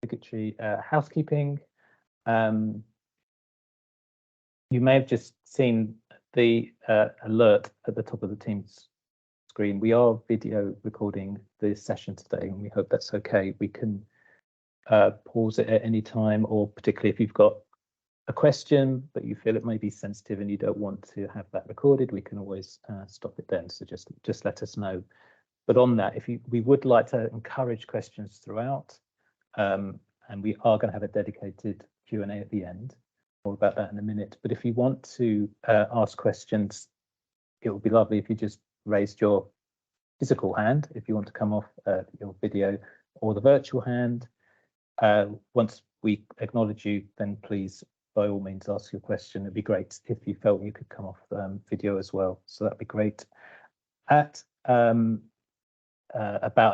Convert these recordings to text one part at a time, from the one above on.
obligatory housekeeping. You may have just seen the alert at the top of the Teams screen. We are video recording the session today, and we hope that's okay. We can pause it at any time, or particularly if you've got a question but you feel it may be sensitive and you don't want to have that recorded, we can always stop it then. So just let us know. But on that, we would like to encourage questions throughout, and we are going to have a dedicated Q&A at the end. More about that in a minute. But if you want to ask questions, it would be lovely if you just raised your physical hand if you want to come off your video, or the virtual hand. Once we acknowledge you, then please, by all means, ask your question. It'd be great if you felt you could come off video as well. So that'd be great. At about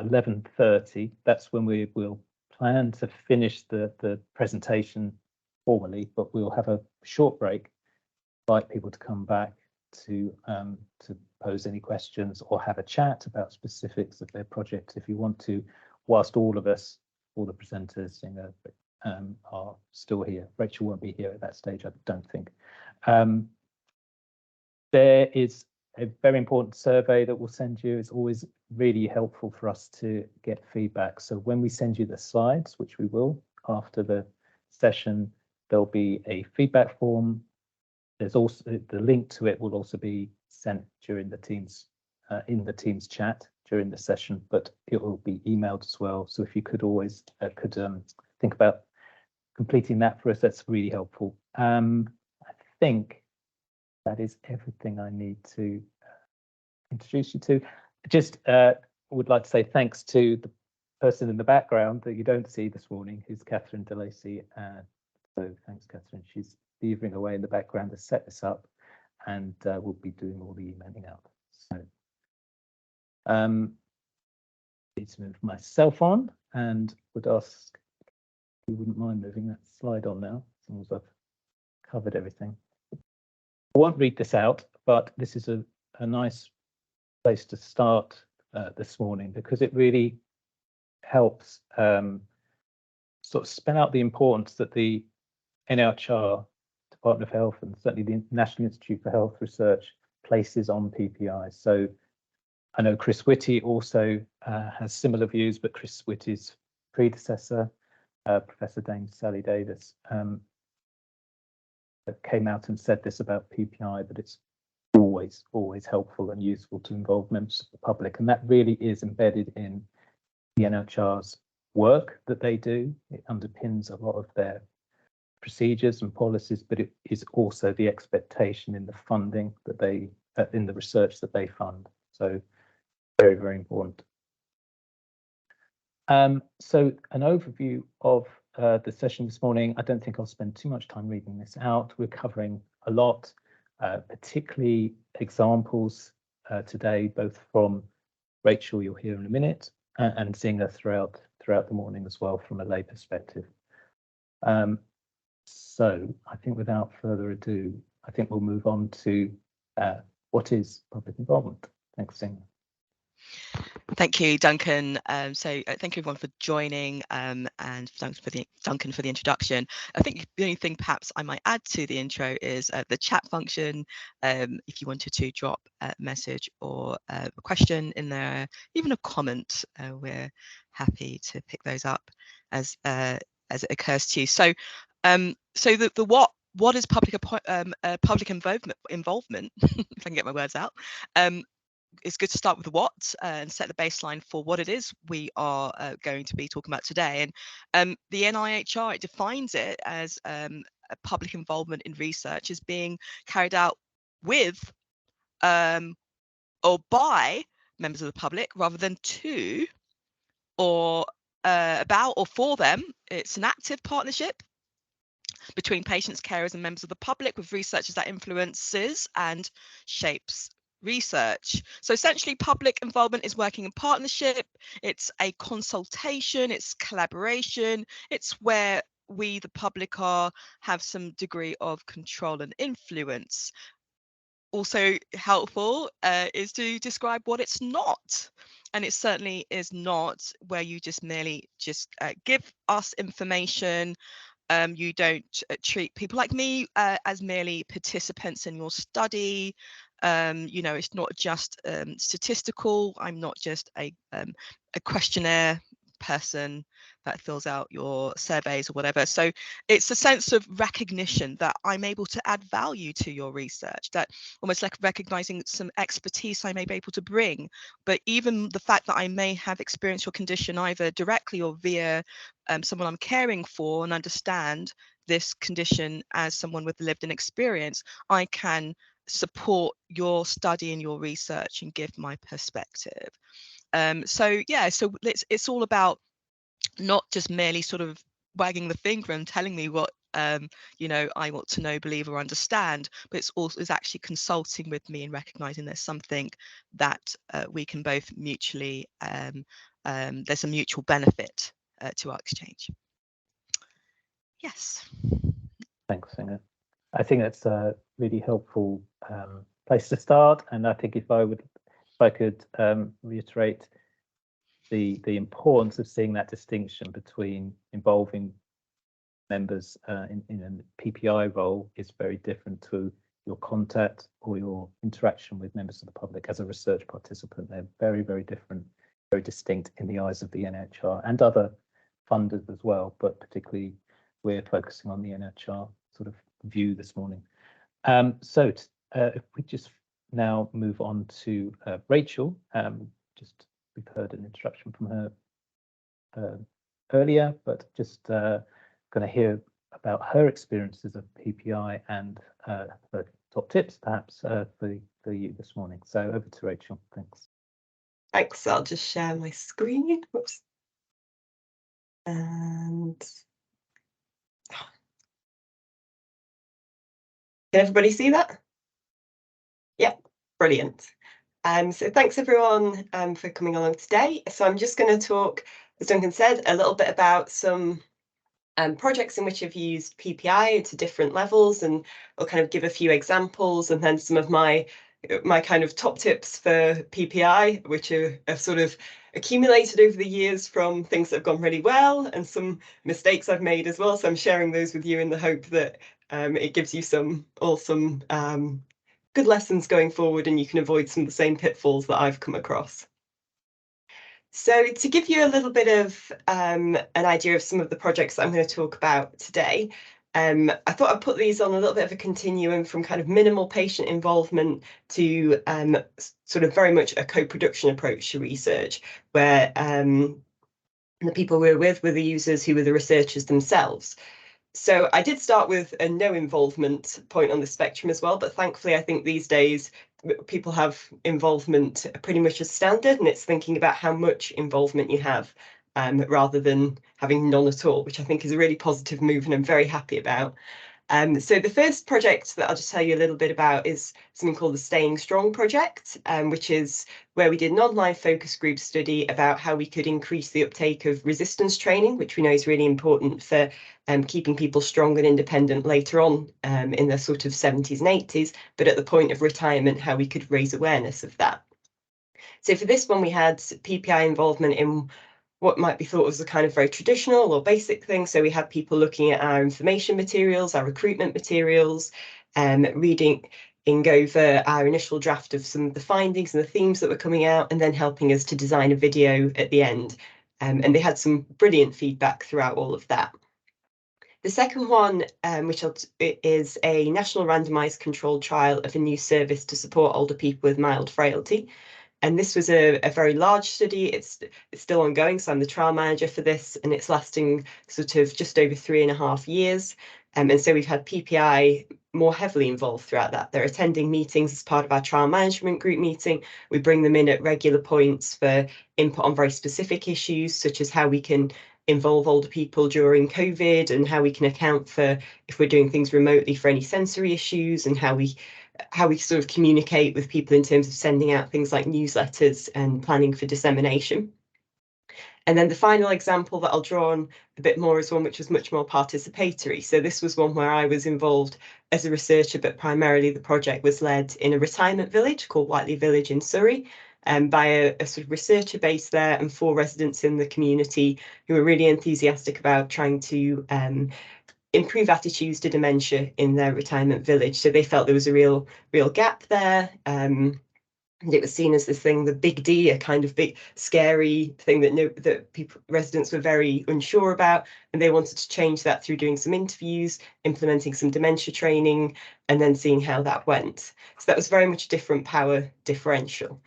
11:30, that's when we will plan to finish the presentation formally, but we'll have a short break, invite people to come back to pose any questions or have a chat about specifics of their project if you want to, whilst all of us, all the presenters are still here. Rachel won't be here at that stage, I don't think. There is a very important survey that we'll send you. It's always really helpful for us to get feedback. So when we send you the slides, which we will after the session, there'll be a feedback form. There's also the link to it will also be sent during the Teams in the Teams chat during the session, but it will be emailed as well. So if you could always think about completing that for us, that's really helpful. I think that is everything I need to introduce you to. Just would like to say thanks to the person in the background that you don't see this morning, who's Catherine DeLacy. So thanks, Catherine. She's beavering away in the background to set this up, and we'll be doing all the emailing out. So need to move myself on, and would ask if you wouldn't mind moving that slide on now, as long as I've covered everything. I won't read this out, but this is a nice place to start this morning, because it really helps sort of spell out the importance that the NHR, Department of Health, and certainly the National Institute for Health Research places on PPI. So I know Chris Whitty also has similar views, but Chris Whitty's predecessor, Professor Dame Sally Davis, came out and said this about PPI, that it's always helpful and useful to involve members of the public, and that really is embedded in the NHR's work that they do. It underpins a lot of their procedures and policies, but it is also the expectation in the funding that they in the research that they fund. So very, very important. So an overview of the session this morning. I don't think I'll spend too much time reading this out. We're covering a lot, particularly examples today, both from Rachel, you'll hear in a minute, and Zinger throughout the morning as well from a lay perspective. So I think without further ado, I think we'll move on to what is public involvement. Thanks, Zinger. Thank you, Duncan. So thank you everyone for joining, and Duncan for the introduction. I think the only thing perhaps I might add to the intro is the chat function. If you wanted to drop a message or a question in there, even a comment, we're happy to pick those up as it occurs to you. So the what is public involvement? If I can get my words out. It's good to start with the what and set the baseline for what it is we are going to be talking about today. And the NIHR, it defines it as a public involvement in research as being carried out with or by members of the public rather than to or about or for them. It's an active partnership between patients, carers, and members of the public with researchers that influences and shapes research. So essentially, public involvement is working in partnership. It's a consultation, it's collaboration, it's where we, the public, have some degree of control and influence. also helpful is to describe what it's not. And it certainly is not where you just merely give us information. You don't treat people like me as merely participants in your study. It's not just statistical. I'm not just a questionnaire person that fills out your surveys or whatever. So it's a sense of recognition that I'm able to add value to your research, that almost like recognizing some expertise I may be able to bring. But even the fact that I may have experienced your condition either directly or via someone I'm caring for and understand this condition as someone with lived-in experience, I can support your study and your research and give my perspective. So it's all about not just merely sort of wagging the finger and telling me what I want to know, believe, or understand, but it's actually consulting with me and recognizing there's something that we can both mutually there's a mutual benefit to our exchange. Yes. Thanks, Singer. I think that's a really helpful place to start, and I think if I could reiterate the importance of seeing that distinction between involving members in a PPI role is very different to your contact or your interaction with members of the public as a research participant. They're very, very different, very distinct in the eyes of the NHR and other funders as well, but particularly we're focusing on the NHR sort of view this morning. So if we just now move on to Rachel, just we've heard an introduction from her earlier, but just going to hear about her experiences of PPI and her top tips, perhaps, for you this morning. So over to Rachel. Thanks. Thanks. I'll just share my screen. Whoops. And can everybody see that? Yeah, brilliant. So thanks everyone for coming along today. So I'm just going to talk, as Duncan said, a little bit about some projects in which I've used PPI to different levels, and I'll kind of give a few examples, and then some of my kind of top tips for PPI, which are sort of accumulated over the years from things that have gone really well and some mistakes I've made as well. So I'm sharing those with you in the hope that it gives you some good lessons going forward, and you can avoid some of the same pitfalls that I've come across. So to give you a little bit of an idea of some of the projects that I'm going to talk about today, I thought I'd put these on a little bit of a continuum from kind of minimal patient involvement to sort of very much a co-production approach to research, where the people we were with were the users who were the researchers themselves. So I did start with a no involvement point on the spectrum as well, but thankfully I think these days people have involvement pretty much as standard, and it's thinking about how much involvement you have rather than having none at all, which I think is a really positive move and I'm very happy about. So the first project that I'll just tell you a little bit about is something called the Staying Strong project, which is where we did an online focus group study about how we could increase the uptake of resistance training, which we know is really important for keeping people strong and independent later on in their sort of 70s and 80s, but at the point of retirement, how we could raise awareness of that. So for this one, we had PPI involvement in what might be thought of as a kind of very traditional or basic thing. So we had people looking at our information materials, our recruitment materials, reading over our initial draft of some of the findings and the themes that were coming out, and then helping us to design a video at the end. And they had some brilliant feedback throughout all of that. The second one, which is a national randomised controlled trial of a new service to support older people with mild frailty. And this was a very large study. It's still ongoing, so I'm the trial manager for this, and it's lasting sort of just over 3.5 years. And so we've had PPI more heavily involved throughout that. They're attending meetings as part of our trial management group meeting. We bring them in at regular points for input on very specific issues, such as how we can involve older people during COVID, and how we can account for if we're doing things remotely for any sensory issues, and how we sort of communicate with people in terms of sending out things like newsletters and planning for dissemination. And then the final example that I'll draw on a bit more is one which was much more participatory. So this was one where I was involved as a researcher, but primarily the project was led in a retirement village called Whiteley Village in Surrey, by a sort of researcher based there and 4 residents in the community who were really enthusiastic about trying to improve attitudes to dementia in their retirement village. So they felt there was a real gap there. It was seen as this thing, the big D, a kind of big scary thing that residents were very unsure about, and they wanted to change that through doing some interviews, implementing some dementia training, and then seeing how that went. So that was very much a different power differential.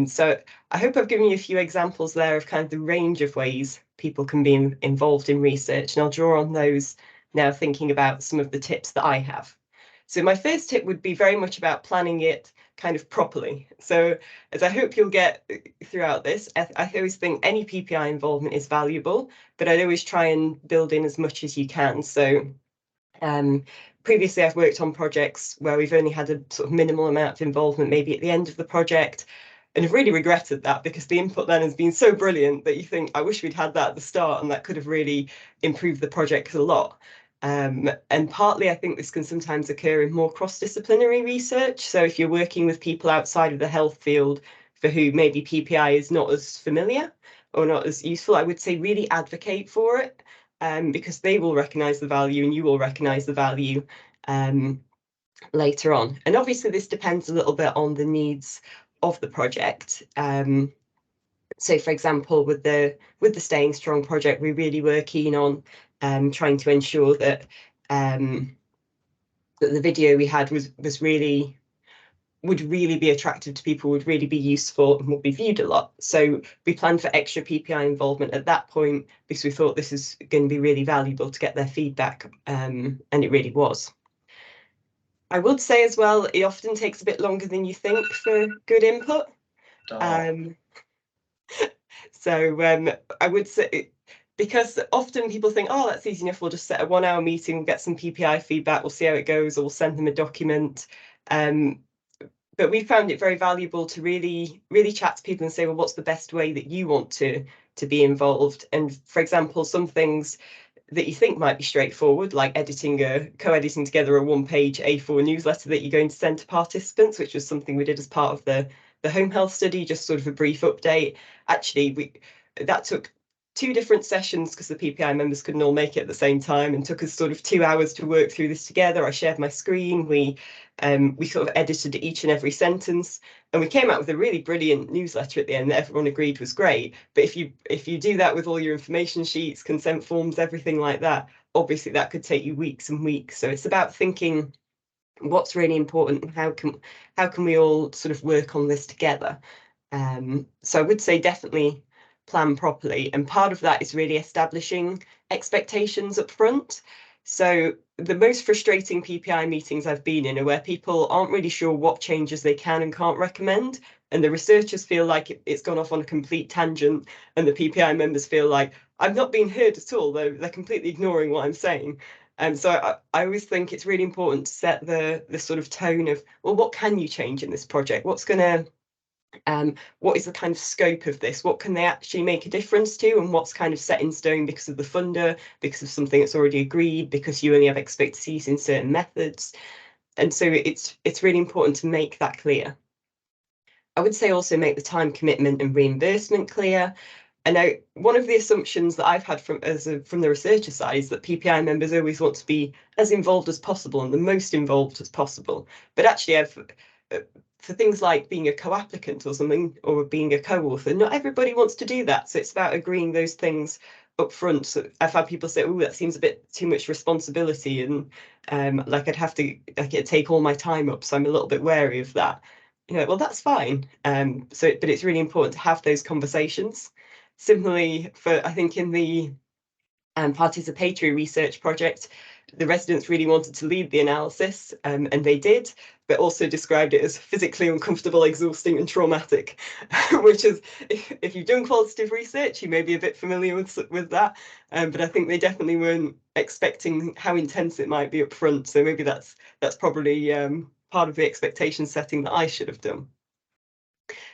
So I hope I've given you a few examples there of kind of the range of ways people can be involved in research, and I'll draw on those now, thinking about some of the tips that I have. So my first tip would be very much about planning it kind of properly. So as I hope you'll get throughout this, I always think any PPI involvement is valuable, but I'd always try and build in as much as you can. So previously I've worked on projects where we've only had a sort of minimal amount of involvement, maybe at the end of the project, and I've really regretted that because the input then has been so brilliant that you think, I wish we'd had that at the start, and that could have really improved the project a lot. And partly I think this can sometimes occur in more cross-disciplinary research. So if you're working with people outside of the health field for who maybe PPI is not as familiar or not as useful, I would say really advocate for it, because they will recognise the value and you will recognise the value later on. And obviously this depends a little bit on the needs of the project. So for example, with the Staying Strong project, we really were keen on trying to ensure that that the video we had would really be attractive to people, would really be useful, and would be viewed a lot. So we planned for extra PPI involvement at that point because we thought this is going to be really valuable to get their feedback, and it really was. I would say as well, it often takes a bit longer than you think for good input. So I would say, because often people think, oh, that's easy enough, we'll just set a 1-hour meeting, we'll get some PPI feedback, we'll see how it goes, or we'll send them a document. But we found it very valuable to really chat to people and say, well, what's the best way that you want to be involved? And for example, some things that you think might be straightforward, like co-editing together a 1-page A4 newsletter that you're going to send to participants, which was something we did as part of the home health study, just sort of a brief update. Actually, that took 2 different sessions because the PPI members couldn't all make it at the same time, and took us sort of 2 hours to work through this together. I shared my screen, we sort of edited each and every sentence, and we came out with a really brilliant newsletter at the end that everyone agreed was great. But if you do that with all your information sheets, consent forms, everything like that, obviously that could take you weeks and weeks. So it's about thinking what's really important and how can we all sort of work on this together. So I would say definitely plan properly, and part of that is really establishing expectations up front. So the most frustrating PPI meetings I've been in are where people aren't really sure what changes they can and can't recommend, and the researchers feel like it's gone off on a complete tangent, and the PPI members feel like I've not been heard at all, though they're completely ignoring what I'm saying. And so I always think it's really important to set the sort of tone of, well, what can you change in this project? What's going to what is the kind of scope of this? What can they actually make a difference to, and what's kind of set in stone because of the funder, because of something that's already agreed, because you only have expertise in certain methods? And so it's really important to make that clear. I would say also make the time commitment and reimbursement clear. And now, one of the assumptions that I've had from the researcher side is that PPI members always want to be as involved as possible and the most involved as possible. But actually, for things like being a co-applicant or something, or being a co-author, not everybody wants to do that. So it's about agreeing those things up front. So I've had people say, oh, that seems a bit too much responsibility, and like it'd take all my time up. So I'm a little bit wary of that. Well, that's fine. But it's really important to have those conversations. Similarly, I think in the participatory research project, the residents really wanted to lead the analysis, and they did, but also described it as physically uncomfortable, exhausting, and traumatic, which is, if you've done qualitative research, you may be a bit familiar with that, but I think they definitely weren't expecting how intense it might be up front. So maybe that's probably part of the expectation setting that I should have done.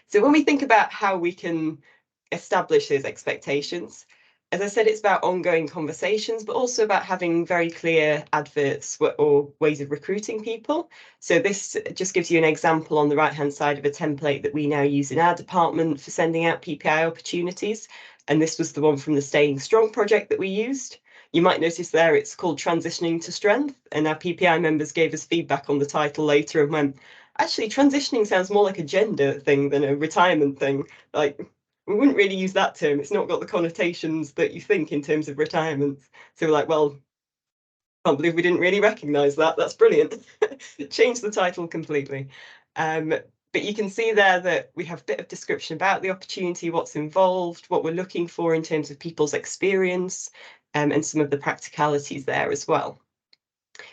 So when we think about how we can establish those expectations. As I said, it's about ongoing conversations, but also about having very clear adverts or ways of recruiting people. So this just gives you an example on the right-hand side of a template that we now use in our department for sending out PPI opportunities. And this was the one from the Staying Strong project that we used. You might notice there it's called Transitioning to Strength, and our PPI members gave us feedback on the title later and went, actually, transitioning sounds more like a gender thing than a retirement thing. Like, we wouldn't really use that term. It's not got the connotations that you think in terms of retirement. So we're like, well, I can't believe we didn't really recognise that. That's brilliant. Change the title completely. But you can see there that we have a bit of description about the opportunity, what's involved, what we're looking for in terms of people's experience, and some of the practicalities there as well.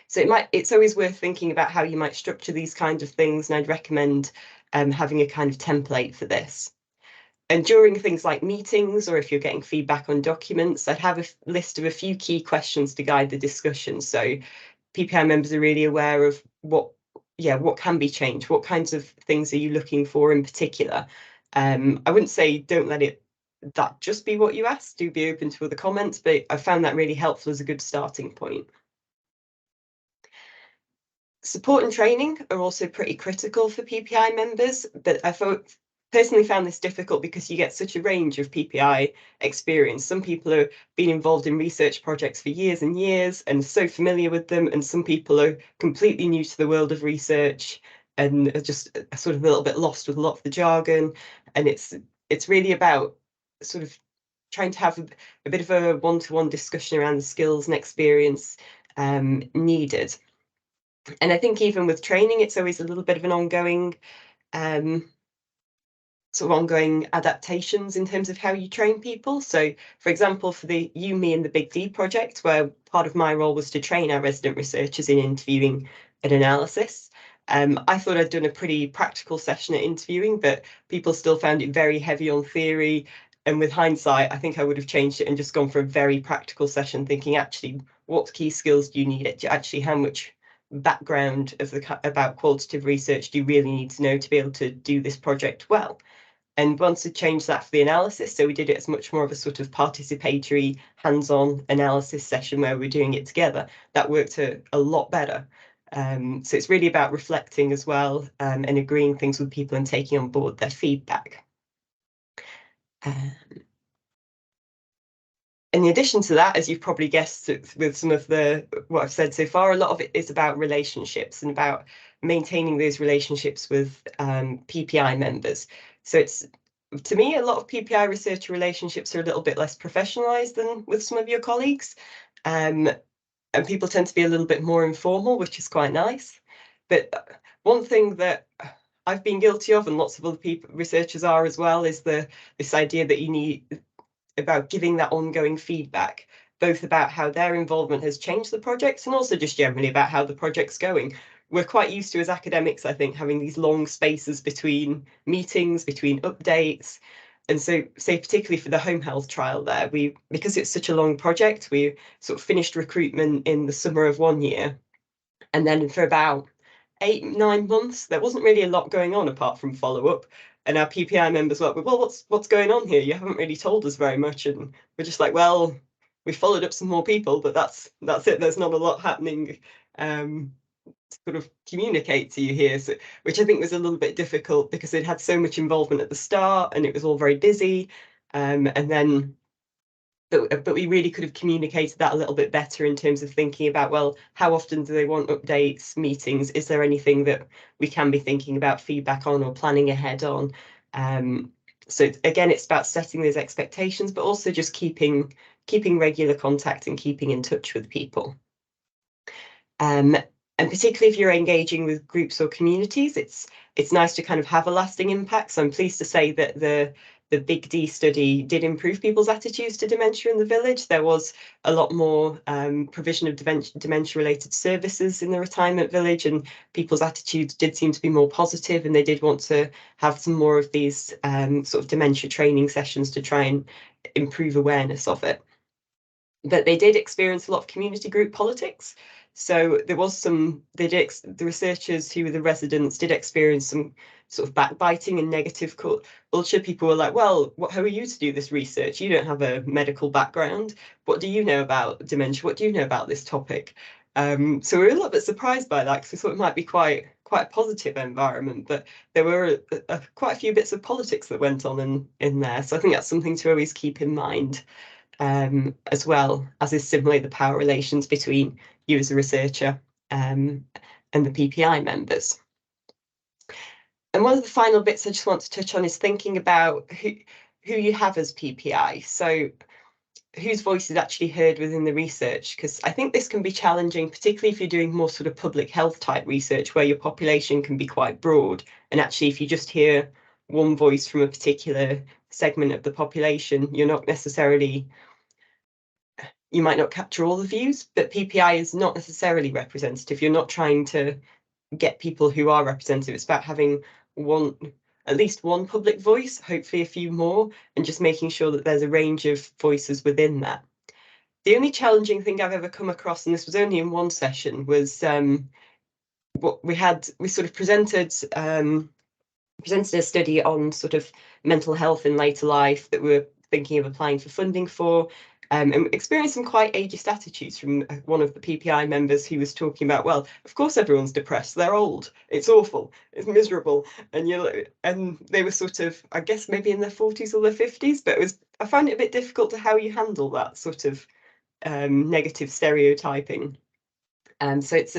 So it's always worth thinking about how you might structure these kinds of things, and I'd recommend having a kind of template for this. And during things like meetings, or if you're getting feedback on documents, I'd have a list of a few key questions to guide the discussion. So PPI members are really aware of what can be changed, what kinds of things are you looking for in particular. I wouldn't say don't let that just be what you ask, do be open to other comments, but I found that really helpful as a good starting point. Support and training are also pretty critical for PPI members, but I personally found this difficult because you get such a range of PPI experience. Some people have been involved in research projects for years and years and so familiar with them, and some people are completely new to the world of research and are just sort of a little bit lost with a lot of the jargon. And it's really about sort of trying to have a bit of a one-to-one discussion around the skills and experience needed. And I think even with training, it's always a little bit of an ongoing sort of ongoing adaptations in terms of how you train people. So, for example, for the You, Me and the Big D project, where part of my role was to train our resident researchers in interviewing and analysis, I thought I'd done a pretty practical session at interviewing, but people still found it very heavy on theory. And with hindsight, I think I would have changed it and just gone for a very practical session, thinking actually, what key skills do you need? Actually, how much background about qualitative research do you really need to know to be able to do this project well? And once we changed that for the analysis, so we did it as much more of a sort of participatory, hands-on analysis session where we're doing it together, that worked a lot better. So it's really about reflecting as well, and agreeing things with people and taking on board their feedback. In addition to that, as you've probably guessed with some of what I've said so far, a lot of it is about relationships and about maintaining those relationships with PPI members. So to me, a lot of PPI researcher relationships are a little bit less professionalized than with some of your colleagues. And people tend to be a little bit more informal, which is quite nice. But one thing that I've been guilty of, and lots of other researchers are as well, is this idea that you need about giving that ongoing feedback, both about how their involvement has changed the projects and also just generally about how the project's going. We're quite used to, as academics, I think, having these long spaces between meetings, between updates. And so, say, particularly for the home health trial there, because it's such a long project, we sort of finished recruitment in the summer of one year. And then for about 8-9 months, there wasn't really a lot going on apart from follow-up. And our PPI members were like, well, what's going on here? You haven't really told us very much. And we're just like, well, we followed up some more people, but that's it. There's not a lot happening to sort of communicate to you here, so, which I think was a little bit difficult because it had so much involvement at the start and it was all very busy. And then but we really could have communicated that a little bit better in terms of thinking about, well, how often do they want updates, meetings? Is there anything that we can be thinking about feedback on or planning ahead on? So again, it's about setting those expectations, but also just keeping regular contact and keeping in touch with people. And particularly if you're engaging with groups or communities, it's nice to kind of have a lasting impact. So I'm pleased to say that the Big D study did improve people's attitudes to dementia in the village. There was a lot more provision of dementia-related services in the retirement village, and people's attitudes did seem to be more positive, and they did want to have some more of these sort of dementia training sessions to try and improve awareness of it. But they did experience a lot of community group politics. So there was the researchers who were the residents did experience some sort of backbiting and negative culture. People were like, well, who are you to do this research? You don't have a medical background. What do you know about dementia? What do you know about this topic? So we were a little bit surprised by that, because we thought it might be quite a positive environment, but there were quite a few bits of politics that went on in there. So I think that's something to always keep in mind, as well, as is similarly the power relations between you as a researcher and the PPI members. And one of the final bits I just want to touch on is thinking about who you have as PPI. So whose voice is actually heard within the research, because I think this can be challenging, particularly if you're doing more sort of public health type research where your population can be quite broad. And actually, if you just hear one voice from a particular segment of the population, you're not necessarily, you might not capture all the views, but PPI is not necessarily representative. You're not trying to get people who are representative. It's about having at least one public voice, hopefully a few more, and just making sure that there's a range of voices within that. The only challenging thing I've ever come across, and this was only in one session, was what we sort of presented a study on sort of mental health in later life that we're thinking of applying for funding for. And experienced some quite ageist attitudes from one of the PPI members who was talking about, well, of course everyone's depressed, they're old, it's awful, it's miserable. And they were sort of, I guess maybe in their 40s or their 50s, but I found it a bit difficult to how you handle that sort of negative stereotyping. So it's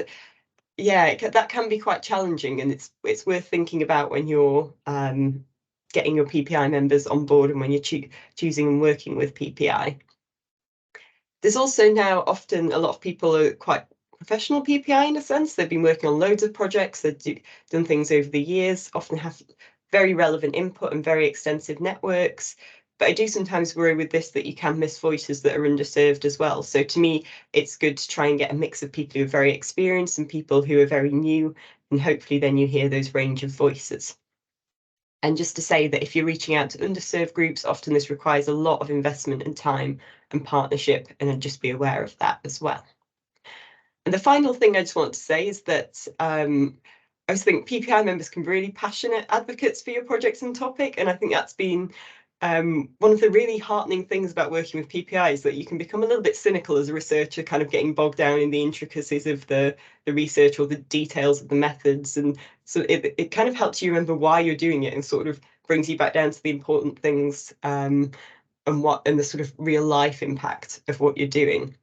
that can be quite challenging, and it's worth thinking about when you're getting your PPI members on board and when you're choosing and working with PPI. There's also now often a lot of people are quite professional PPI in a sense. They've been working on loads of projects, they've done things over the years, often have very relevant input and very extensive networks. But I do sometimes worry with this that you can miss voices that are underserved as well. So to me, it's good to try and get a mix of people who are very experienced and people who are very new, and hopefully then you hear those range of voices. And just to say that if you're reaching out to underserved groups, often this requires a lot of investment and time and partnership, and just be aware of that as well. And the final thing I just want to say is that I just think PPI members can be really passionate advocates for your project and topic, and I think that's been one of the really heartening things about working with PPI is that you can become a little bit cynical as a researcher, kind of getting bogged down in the intricacies of the research or the details of the methods. And so it kind of helps you remember why you're doing it and sort of brings you back down to the important things and the sort of real life impact of what you're doing.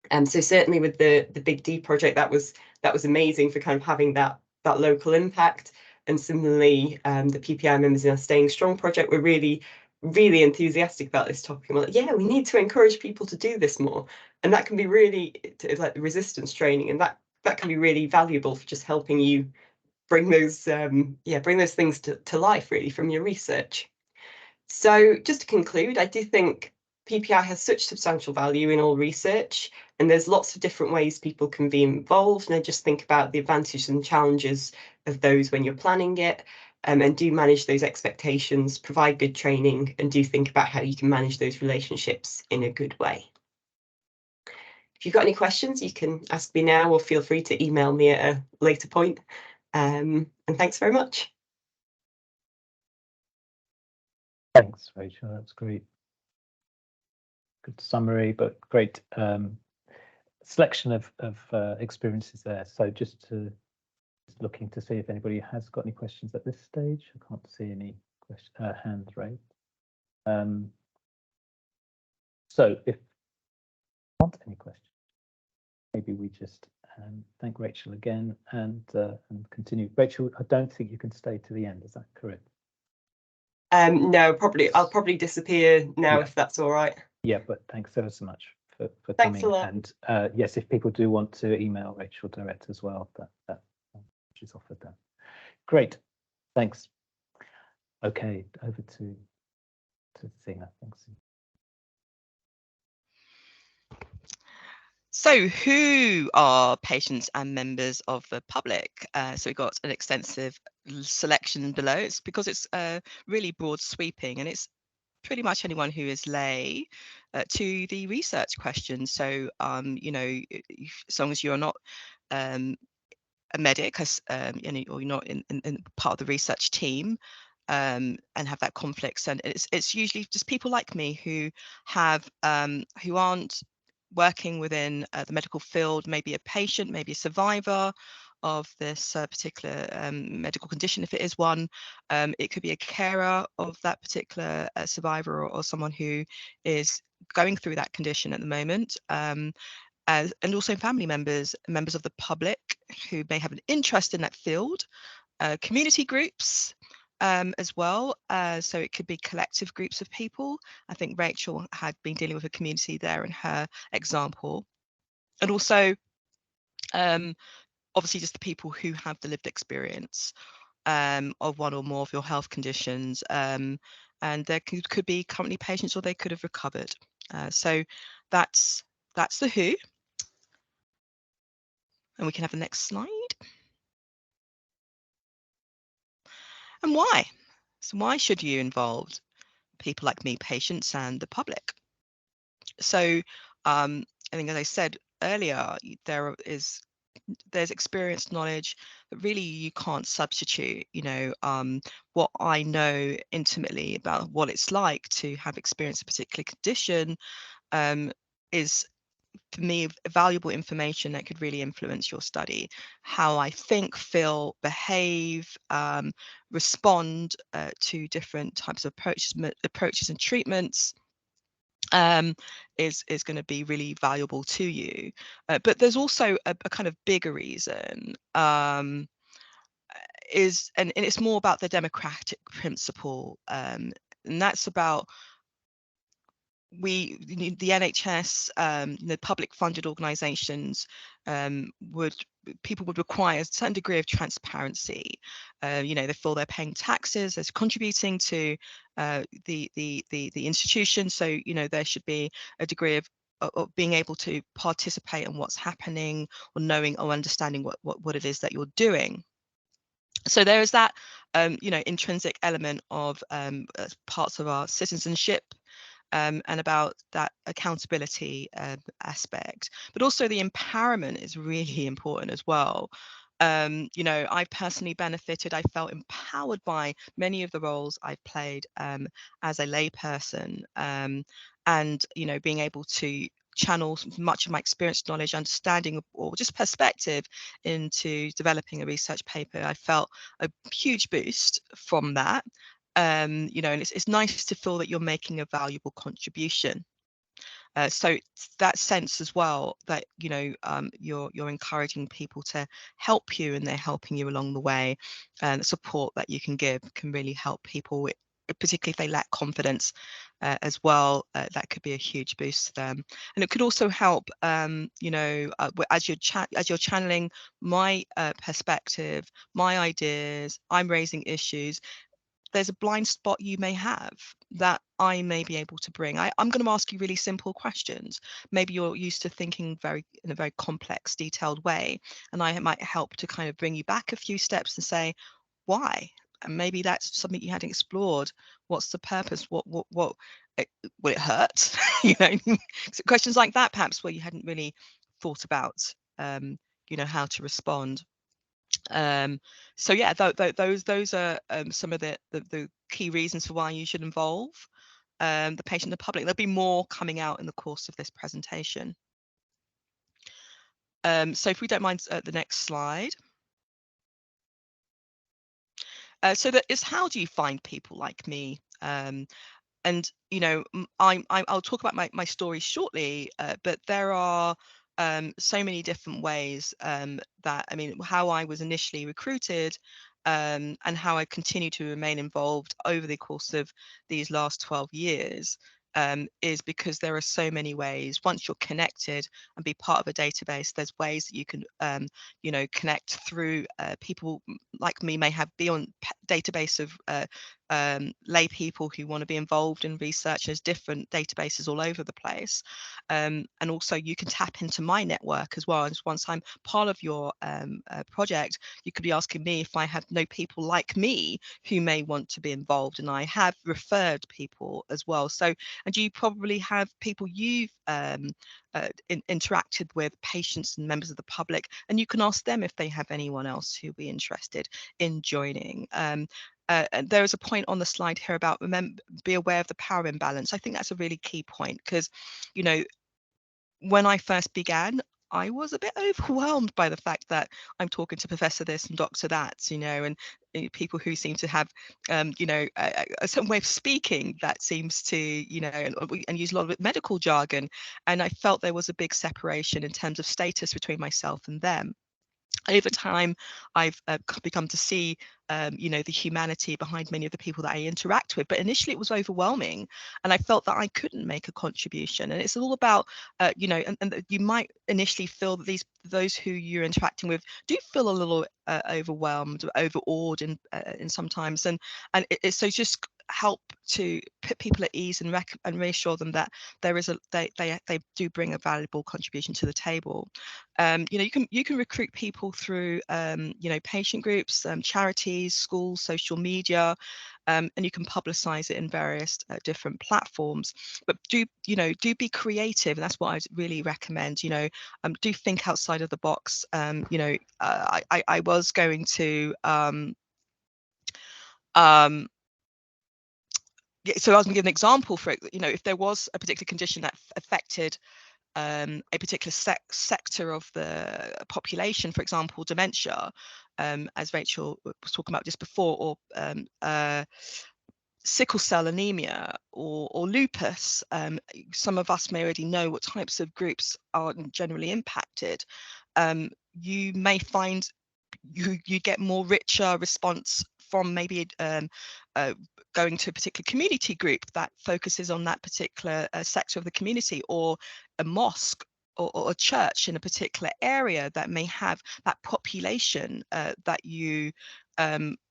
And so certainly with the Big D project, that was amazing for kind of having that local impact. And similarly, the PPI members in our Staying Strong project were really enthusiastic about this topic. And we're like, yeah, we need to encourage people to do this more. And that can be really like the resistance training, and that can be really valuable for just helping you bring those things to life really from your research. So just to conclude, I do think PPI has such substantial value in all research, and there's lots of different ways people can be involved. And I just think about the advantages and challenges of those when you're planning it, and do manage those expectations, provide good training, and do think about how you can manage those relationships in a good way. If you've got any questions, you can ask me now, or feel free to email me at a later point. And thanks very much. Thanks, Rachel. That's great. Good summary, but great selection of experiences there. So just looking to see if anybody has got any questions at this stage. I can't see any hands raised. So if you want any questions, maybe we just thank Rachel again and continue. Rachel, I don't think you can stay to the end. Is that correct? No, I'll probably disappear now, if that's all right. Yeah, but thanks ever so much for Thanks coming. a lot. And yes, if people do want to email Rachel direct as well, that she's offered that. Great, thanks. Okay, over to Thina. Thanks. So who are patients and members of the public? So we've got an extensive selection below. It's because it's really broad sweeping, and it's pretty much anyone who is lay to the research question. So, you know, as long as you're not a medic, or you're not in part of the research team, and have that conflicts, and it's usually just people like me who have who aren't working within the medical field, maybe a patient, maybe a survivor of this particular medical condition, if it is one. It could be a carer of that particular survivor, or someone who is going through that condition at the moment. And also family members, members of the public who may have an interest in that field, community groups as well. So it could be collective groups of people. I think Rachel had been dealing with a community there in her example. And also, obviously, just the people who have the lived experience of one or more of your health conditions. And there could be currently patients, or they could have recovered. So that's the who. And we can have the next slide. And why? So why should you involve people like me, patients, and the public? So I think, as I said earlier, there's experience, knowledge that really you can't substitute. What I know intimately about what it's like to have experienced a particular condition is, for me, valuable information that could really influence your study. How I think, feel, behave, respond to different types of approaches and treatments is going to be really valuable to you. But there's also a kind of bigger reason, and it's more about the democratic principle, and that's about the NHS, the public funded organisations people would require a certain degree of transparency. They feel they're paying taxes, they're contributing to the institution, so there should be a degree of being able to participate in what's happening, or knowing or understanding what it is that you're doing. So there is that intrinsic element of parts of our citizenship, and about that accountability aspect, but also the empowerment is really important as well. I've personally benefited. I felt empowered by many of the roles I've played as a layperson, and being able to channel much of my experience, knowledge, understanding, or just perspective into developing a research paper. I felt a huge boost from that. And it's nice to feel that you're making a valuable contribution. So that sense as well that you're encouraging people to help you, and they're helping you along the way, and the support that you can give can really help people, particularly if they lack confidence as well. That could be a huge boost to them. And it could also help as you're channeling my perspective, my ideas, I'm raising issues. There's a blind spot you may have that I may be able to bring. I'm going to ask you really simple questions. Maybe you're used to thinking in a very complex, detailed way, and I might help to kind of bring you back a few steps and say, why? And maybe that's something you hadn't explored. What's the purpose? What will it hurt? So questions like that, perhaps, where you hadn't really thought about, how to respond. So yeah, those are some of the key reasons for why you should involve the patient and the public. There'll be more coming out in the course of this presentation. So if we don't mind the next slide. So that is, how do you find people like me? And I'll talk about my story shortly, but there are so many different ways that, how I was initially recruited, and how I continue to remain involved over the course of these last 12 years, is because there are so many ways. Once you're connected and be part of a database, there's ways that you can connect through people like me may be on database of lay people who want to be involved in research. There's different databases all over the place, and also you can tap into my network as well. And once I'm part of your project, you could be asking me if I have no people like me who may want to be involved, and I have referred people as well. So, and you probably have people you've interacted with, patients and members of the public, and you can ask them if they have anyone else who'd be interested in joining. There is a point on the slide here about be aware of the power imbalance. I think that's a really key point, because, you know, when I first began, I was a bit overwhelmed by the fact that I'm talking to Professor this and Doctor that, you know, and people who seem to have, you know, a certain way of speaking that seems to, you know, and use a lot of medical jargon. And I felt there was a big separation in terms of status between myself and them. Over time, I've become to see, you know, the humanity behind many of the people that I interact with. But initially, it was overwhelming, and I felt that I couldn't make a contribution. And it's all about, you know, and you might initially feel that those who you're interacting with do feel a little overwhelmed, overawed, in sometimes, and it's so just help to put people at ease and reassure them that there is they do bring a valuable contribution to the table. You know, you can recruit people through, you know, patient groups, charities, schools, social media, and you can publicize it in various different platforms. But do be creative, and that's what I'd really recommend. You know, do think outside of the box. You know, I was going to so I was going to give an example for it. You know, if there was a particular condition that affected a particular sector of the population, for example, dementia, as Rachel was talking about just before, or sickle cell anemia, or lupus. Some of us may already know what types of groups are generally impacted. You may find you get more richer response from maybe going to a particular community group that focuses on that particular sector of the community, or a mosque or a church in a particular area that may have that population that you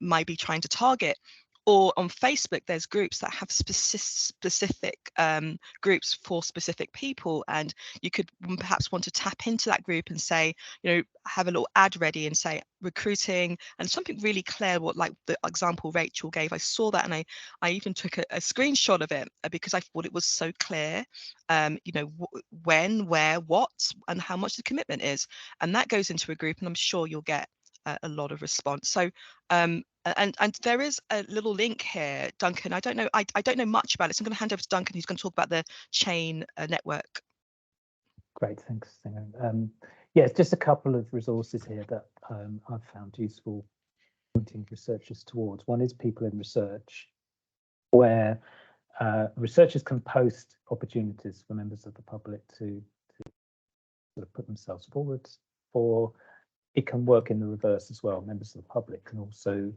might be trying to target. Or on Facebook, there's groups that have specific groups for specific people, and you could perhaps want to tap into that group and say, you know, have a little ad ready and say recruiting, and something really clear, what, like the example Rachel gave. I saw that, and I even took a screenshot of it because I thought it was so clear. You know, when, where, what, and how much the commitment is, and that goes into a group, and I'm sure you'll get a lot of response. So and there is a little link here, Duncan. I don't know much about it, so I'm going to hand over to Duncan, who's going to talk about the chain network. Great, thanks, Singer. Yeah, it's just a couple of resources here that I've found useful, pointing researchers towards. One is People in Research, where researchers can post opportunities for members of the public to sort of put themselves forward for. It can work in the reverse as well. Members of the public can also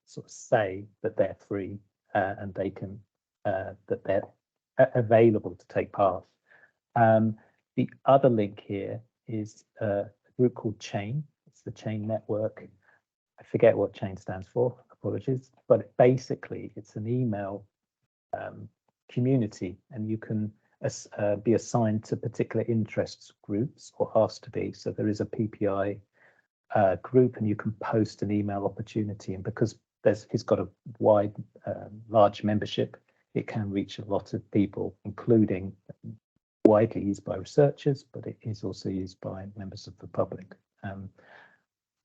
sort of say that they're free and they can that they're available to take part. The other link here is a group called Chain. It's the Chain Network. I forget what Chain stands for, apologies, but basically it's an email community, and you can be assigned to particular interests groups, or asked to be. So there is a PPI group, and you can post an email opportunity, and because it's got a wide, large membership, it can reach a lot of people, including widely used by researchers, but it is also used by members of the public.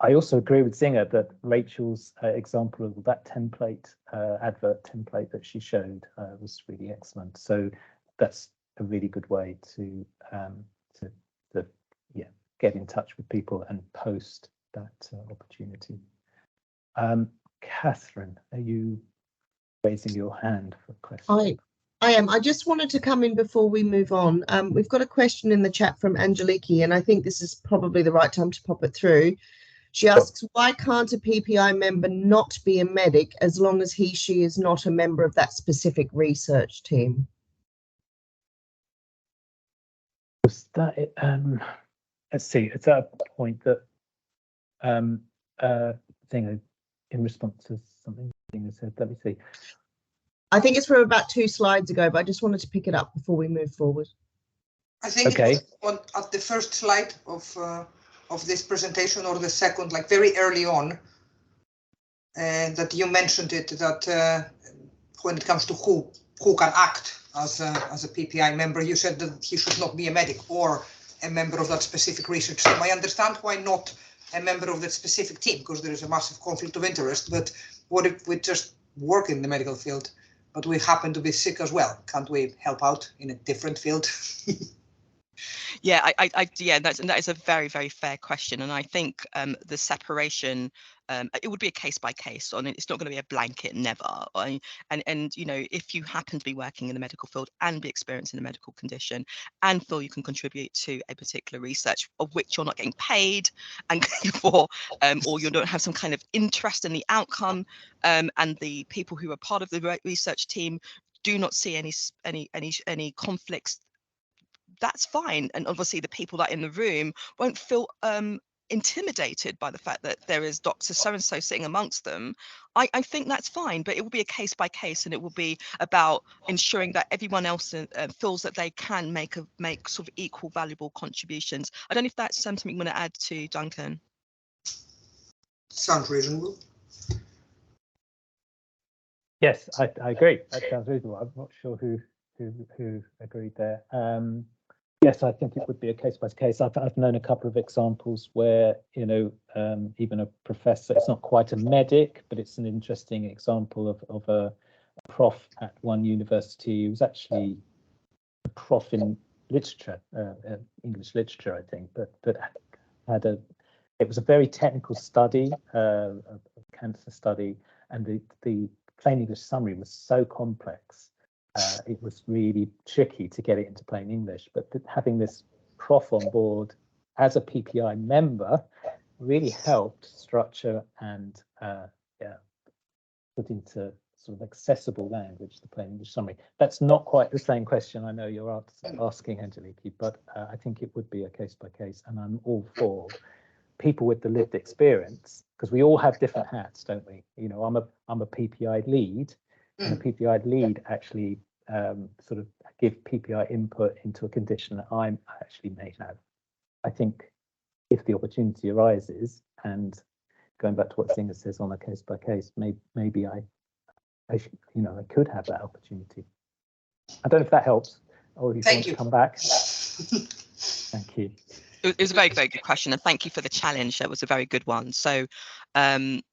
I also agree with Singer that Rachel's example of that template, advert template that she showed was really excellent. So that's a really good way to get in touch with people and post that opportunity. Catherine, are you raising your hand for a question? I am. I just wanted to come in before we move on. We've got a question in the chat from Angeliki, and I think this is probably the right time to pop it through. She asks, why can't a PPI member not be a medic as long as she is not a member of that specific research team? Was that it? Let's see, it's at a point that thing in response to something thing said. Let me see. I think it's from about 2 slides ago, but I just wanted to pick it up before we move forward. I think Okay. it was at the first slide of this presentation, or the second, like very early on, that you mentioned it, that when it comes to who can act as a PPI member, you said that he should not be a medic or a member of that specific research team. I understand why not a member of that specific team, because there is a massive conflict of interest. But what if we just work in the medical field, but we happen to be sick as well? Can't we help out in a different field? Yeah, yeah, that is a very, very fair question, and I think the separation, it would be a case by case. On it, it's not going to be a blanket never. And you know, if you happen to be working in the medical field and be experiencing a medical condition and feel you can contribute to a particular research of which you're not getting paid and for, or you don't have some kind of interest in the outcome, and the people who are part of the research team do not see any conflicts, that's fine. And obviously the people that are in the room won't feel intimidated by the fact that there is Dr. So-and-so sitting amongst them. I think that's fine, but it will be a case by case, and it will be about ensuring that everyone else feels that they can make sort of equal valuable contributions. I don't know if that's something you want to add to, Duncan. Sounds reasonable. Yes, I agree. That sounds reasonable. I'm not sure who agreed there. Yes, I think it would be a case by case. I've known a couple of examples where, you know, even a professor, it's not quite a medic, but it's an interesting example of a prof at one university who was actually a prof in literature, English literature, I think, but had it was a very technical study, a cancer study, and the plain English summary was so complex. It was really tricky to get it into plain English, but having this prof on board as a PPI member really helped structure and put into sort of accessible language the plain English summary. That's not quite the same question I know you're asking, Angeliki, but I think it would be a case by case, and I'm all for people with the lived experience, because we all have different hats, don't we? You know, I'm a PPI lead, and a PPI lead actually sort of give PPI input into a condition that I actually may have. I think if the opportunity arises, and going back to what Singer says on a case by case, maybe I should, you know, I could have that opportunity. I don't know if that helps, or if you want to come back. Thank you. It was a very, very good question, and thank you for the challenge. That was a very good one. So, and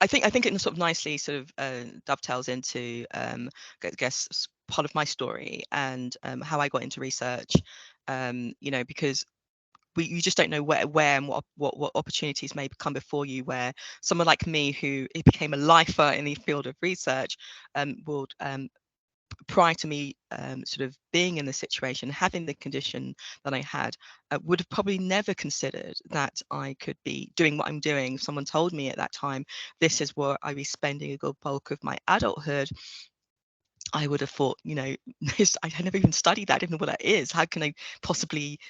I think it sort of nicely sort of dovetails into, I guess, part of my story and how I got into research. You know, because you just don't know where and what opportunities may come before you, where someone like me who became a lifer in the field of research would prior to me sort of being in the situation, having the condition that I had, would have probably never considered that I could be doing what I'm doing. If someone told me at that time, this is where I'd be spending a good bulk of my adulthood, I would have thought, you know, I had never even studied that. I didn't know what that is. How can I possibly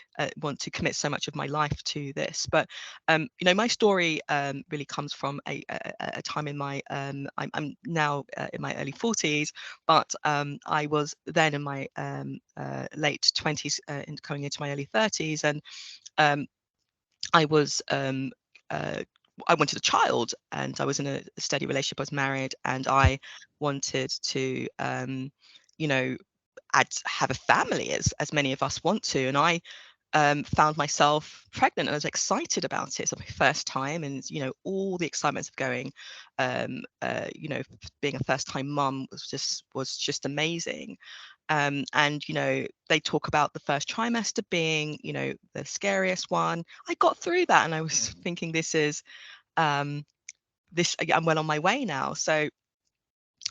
want to commit so much of my life to this? But, you know, my story really comes from a time in my, I'm now in my early 40s, but I was then in my late 20s, coming into my early 30s. And I was, I wanted a child, and I was in a steady relationship. I was married, and I wanted to, you know, have a family, as many of us want to. And I found myself pregnant, and I was excited about it. It's my first time, and you know, all the excitements of going, you know, being a first-time mum was just amazing. And you know, they talk about the first trimester being, you know, the scariest one. I got through that, and I was thinking, this is I'm well on my way now. So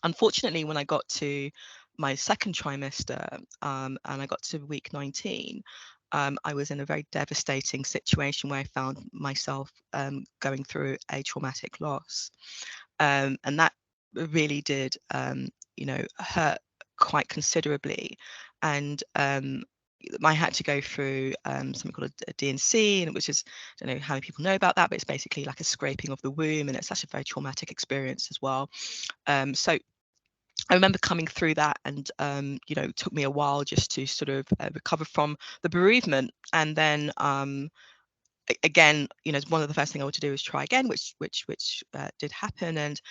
unfortunately, when I got to my second trimester, and I got to week 19, I was in a very devastating situation where I found myself going through a traumatic loss, and that really did, you know, hurt quite considerably. And I had to go through something called a D&C, and which is, I don't know how many people know about that, but it's basically like a scraping of the womb, and it's such a very traumatic experience as well. So I remember coming through that, and you know, it took me a while just to sort of recover from the bereavement. And then again, you know, one of the first things I wanted to do was try again, which did happen. And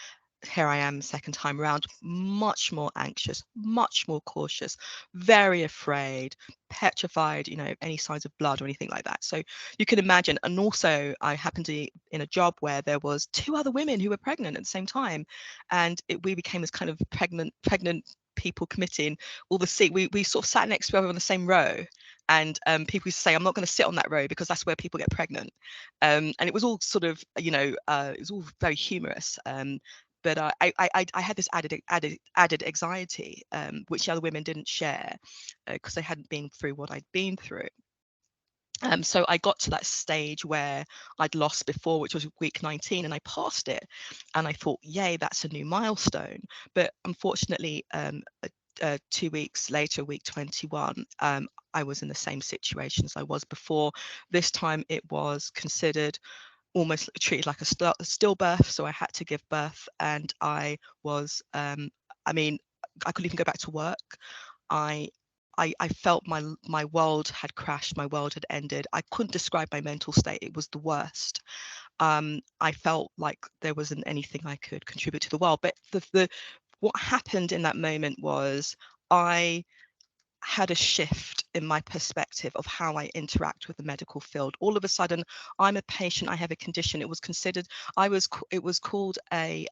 here I am, second time around, much more anxious, much more cautious, very afraid, petrified, you know, any signs of blood or anything like that. So you can imagine. And also I happened to be in a job where there was 2 other women who were pregnant at the same time, and we became this kind of pregnant people committee, and all the seat we sort of sat next to each other on the same row, and people used to say, I'm not going to sit on that row because that's where people get pregnant, and it was all sort of, you know, it was all very humorous. But I had this added anxiety, which the other women didn't share, because they hadn't been through what I'd been through. So I got to that stage where I'd lost before, which was week 19, and I passed it, and I thought, yay, that's a new milestone. But unfortunately, 2 weeks later, week 21, I was in the same situation as I was before. This time it was considered almost treated like a stillbirth, so I had to give birth, and I was, I mean, I couldn't even go back to work. I felt my world had crashed, my world had ended. I couldn't describe my mental state. It was the worst. I felt like there wasn't anything I could contribute to the world. But what happened in that moment was I had a shift in my perspective of how I interact with the medical field. All of a sudden, I'm a patient, I have a condition. It was considered, it was called a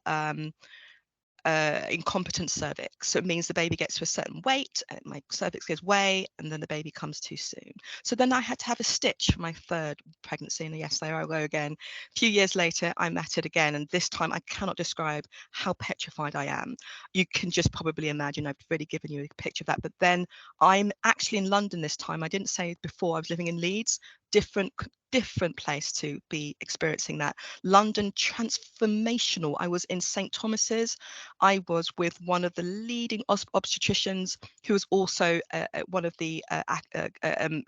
incompetent cervix. So it means the baby gets to a certain weight, and my cervix gives way, and then the baby comes too soon. So then I had to have a stitch for my 3rd pregnancy, and yes, there I go again. A few years later, I'm at it again, and this time I cannot describe how petrified I am. You can just probably imagine. I've already given you a picture of that. But then I'm actually in London this time. I didn't say before, I was living in Leeds. Different place to be experiencing that. London, transformational. I was in St. Thomas's. I was with one of the leading obstetricians, who was also one of the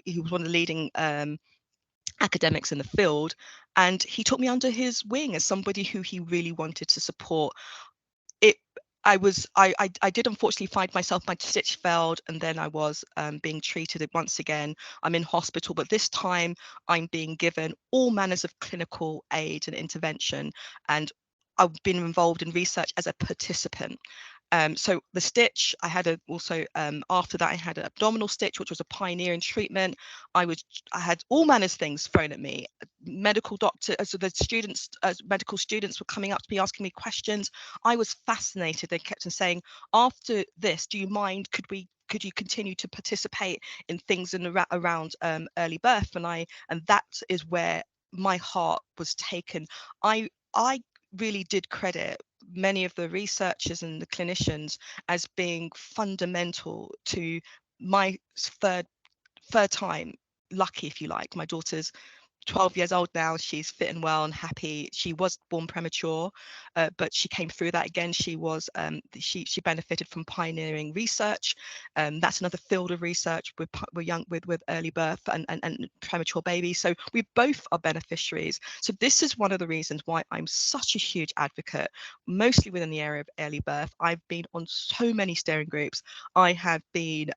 he was one of the leading academics in the field, and he took me under his wing as somebody who he really wanted to support. I did unfortunately find myself, my stitch failed, and then I was being treated once again. I'm in hospital, but this time I'm being given all manners of clinical aid and intervention, and I've been involved in research as a participant. So the stitch, I had also after that I had an abdominal stitch, which was a pioneering treatment. I had all manners of things thrown at me. Medical doctor, so the students, medical students were coming up to me asking me questions. I was fascinated. They kept on saying, after this, do you mind? Could you continue to participate in things around early birth? And that is where my heart was taken. I really did credit many of the researchers and the clinicians as being fundamental to my third time lucky, if you like. My daughter's 12 years old now. She's fit and well and happy. She was born premature, but she came through that again. She was she benefited from pioneering research. That's another field of research with early birth and premature babies. So we both are beneficiaries. So this is one of the reasons why I'm such a huge advocate, mostly within the area of early birth. I've been on so many steering groups. I have been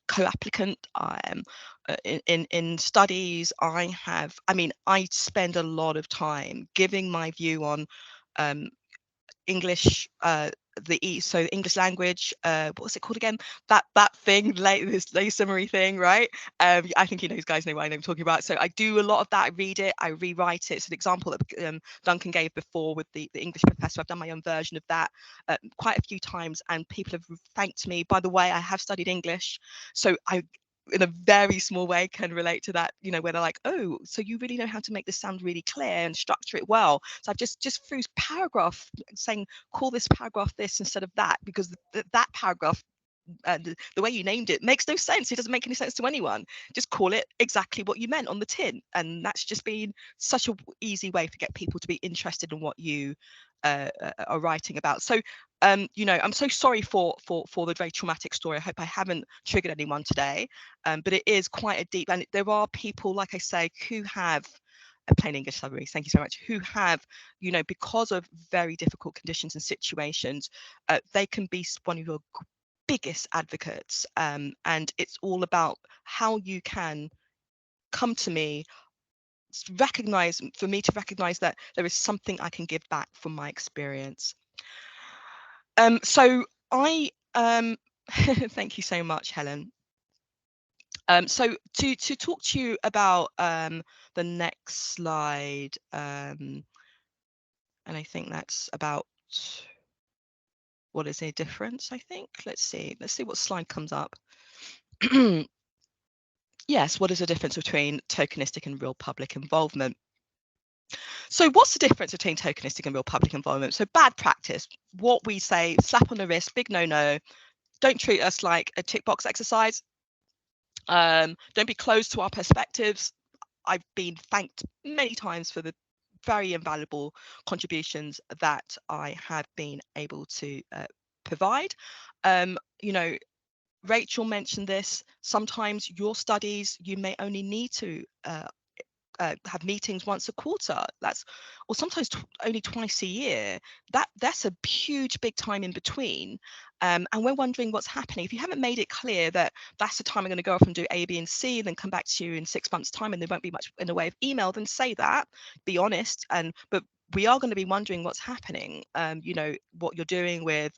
co-applicant in studies. I spend a lot of time giving my view on English, so the English language, what was it called again? That thing, this lay summary thing, right? I think you guys know what I'm talking about. So I do a lot of that. I read it, I rewrite it. It's an example that Duncan gave before with the English professor. I've done my own version of that quite a few times, and people have thanked me. By the way, I have studied English, so I, in a very small way, can relate to that, where they're like, oh, so you really know how to make this sound really clear and structure it well. So I've just through paragraph saying, call this paragraph this instead of that, because that paragraph, the way you named it makes no sense. It doesn't make any sense to anyone. Just call it exactly what you meant on the tin. And that's just been such an easy way to get people to be interested in what you are writing about. So you know, I'm so sorry for the very traumatic story. I hope I haven't triggered anyone today, but it is quite a deep, and there are people, like I say, who have a plain English summary, thank you so much, who have, you know, because of very difficult conditions and situations, they can be one of your biggest advocates, and it's all about how you can come to me, recognize, for me to recognize that there is something I can give back from my experience. So I thank you so much, Helen. So to talk to you about the next slide, and I think that's about what is a difference, I think. Let's see what slide comes up. Yes, what is the difference between tokenistic and real public involvement? So what's the difference between tokenistic and real public involvement? So bad practice, what we say, slap on the wrist, big no-no, don't treat us like a tick box exercise. Don't be closed to our perspectives. I've been thanked many times for the very invaluable contributions that I have been able to provide. You know, Rachel mentioned this, sometimes your studies, you may only need to have meetings once a quarter, or sometimes only twice a year. That's a huge big time in between, and we're wondering what's happening. If you haven't made it clear that that's the time I'm going to go off and do A, B, and C, and then come back to you in 6 months' time, and there won't be much in the way of email, then say that. Be honest, but we are going to be wondering what's happening. You know, what you're doing with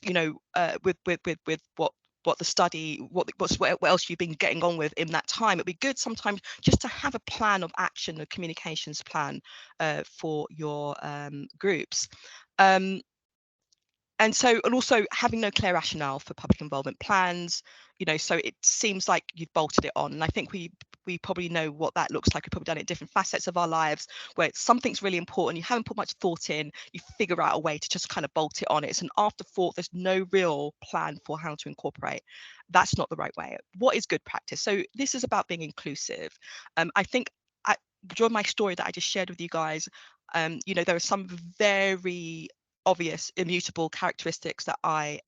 you know, with what the study, what else you've been getting on with in that time. It'd be good sometimes just to have a plan of action, a communications plan for your groups. And also having no clear rationale for public involvement plans, you know, so it seems like you've bolted it on. And I think we probably know what that looks like. We've probably done it in different facets of our lives where something's really important, you haven't put much thought in, you figure out a way to just kind of bolt it on. It's an afterthought, there's no real plan for how to incorporate. That's not the right way. What is good practice? So this is about being inclusive. I think during my story that I just shared with you guys, you know, there are some very obvious immutable characteristics that I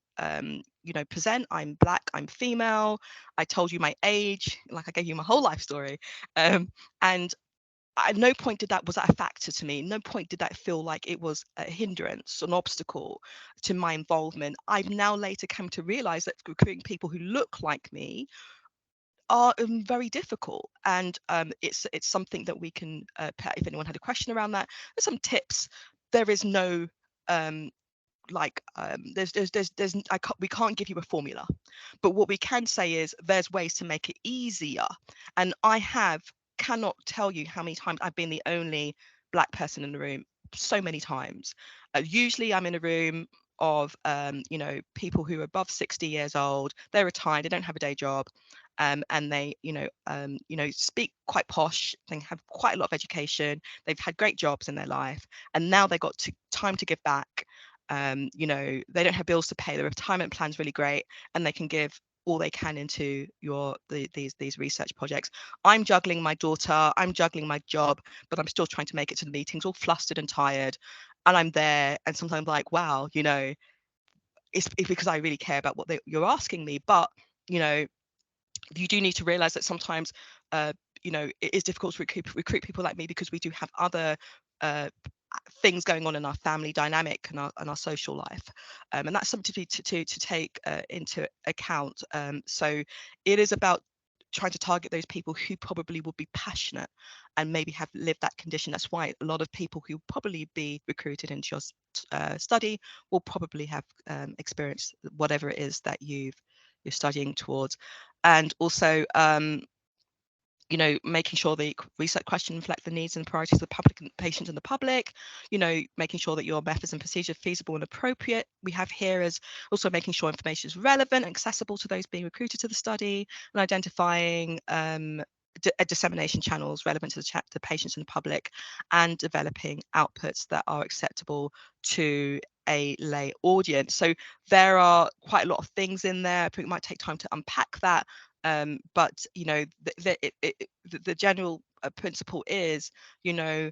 you know, present. I'm Black, I'm female, I told you my age, like I gave you my whole life story, and at no point was that a factor to me. No point did that feel like it was a hindrance, an obstacle to my involvement. I've now later come to realize that recruiting people who look like me are very difficult, and it's something that we can if anyone had a question around that, there's some tips. There is no we can't give you a formula, but what we can say is there's ways to make it easier. And I cannot tell you how many times I've been the only Black person in the room, so many times. Usually I'm in a room of you know, people who are above 60 years old, they're retired, they don't have a day job, and they you know, speak quite posh, they have quite a lot of education, they've had great jobs in their life, and now they've got time to give back. You know, they don't have bills to pay, their retirement plan's really great, and they can give all they can into these research projects. I'm juggling my daughter, I'm juggling my job, but I'm still trying to make it to the meetings, all flustered and tired, and I'm there, and sometimes like, wow, you know, it's because I really care about what you're asking me. But you know, you do need to realize that sometimes you know, it is difficult to recruit people like me, because we do have other things going on in our family dynamic and our social life, and that's something to take into account. So it is about trying to target those people who probably will be passionate and maybe have lived that condition. That's why a lot of people who probably be recruited into your study will probably have experienced whatever it is that you're studying towards. And also you know, making sure the research question reflect the needs and priorities of the public and patients and the public, you know, making sure that your methods and procedures are feasible and appropriate. We have here as also making sure information is relevant and accessible to those being recruited to the study, and identifying dissemination channels relevant to the patients and the public, and developing outputs that are acceptable to a lay audience. So there are quite a lot of things in there. I think it might take time to unpack that. But you know, the general principle is, you know,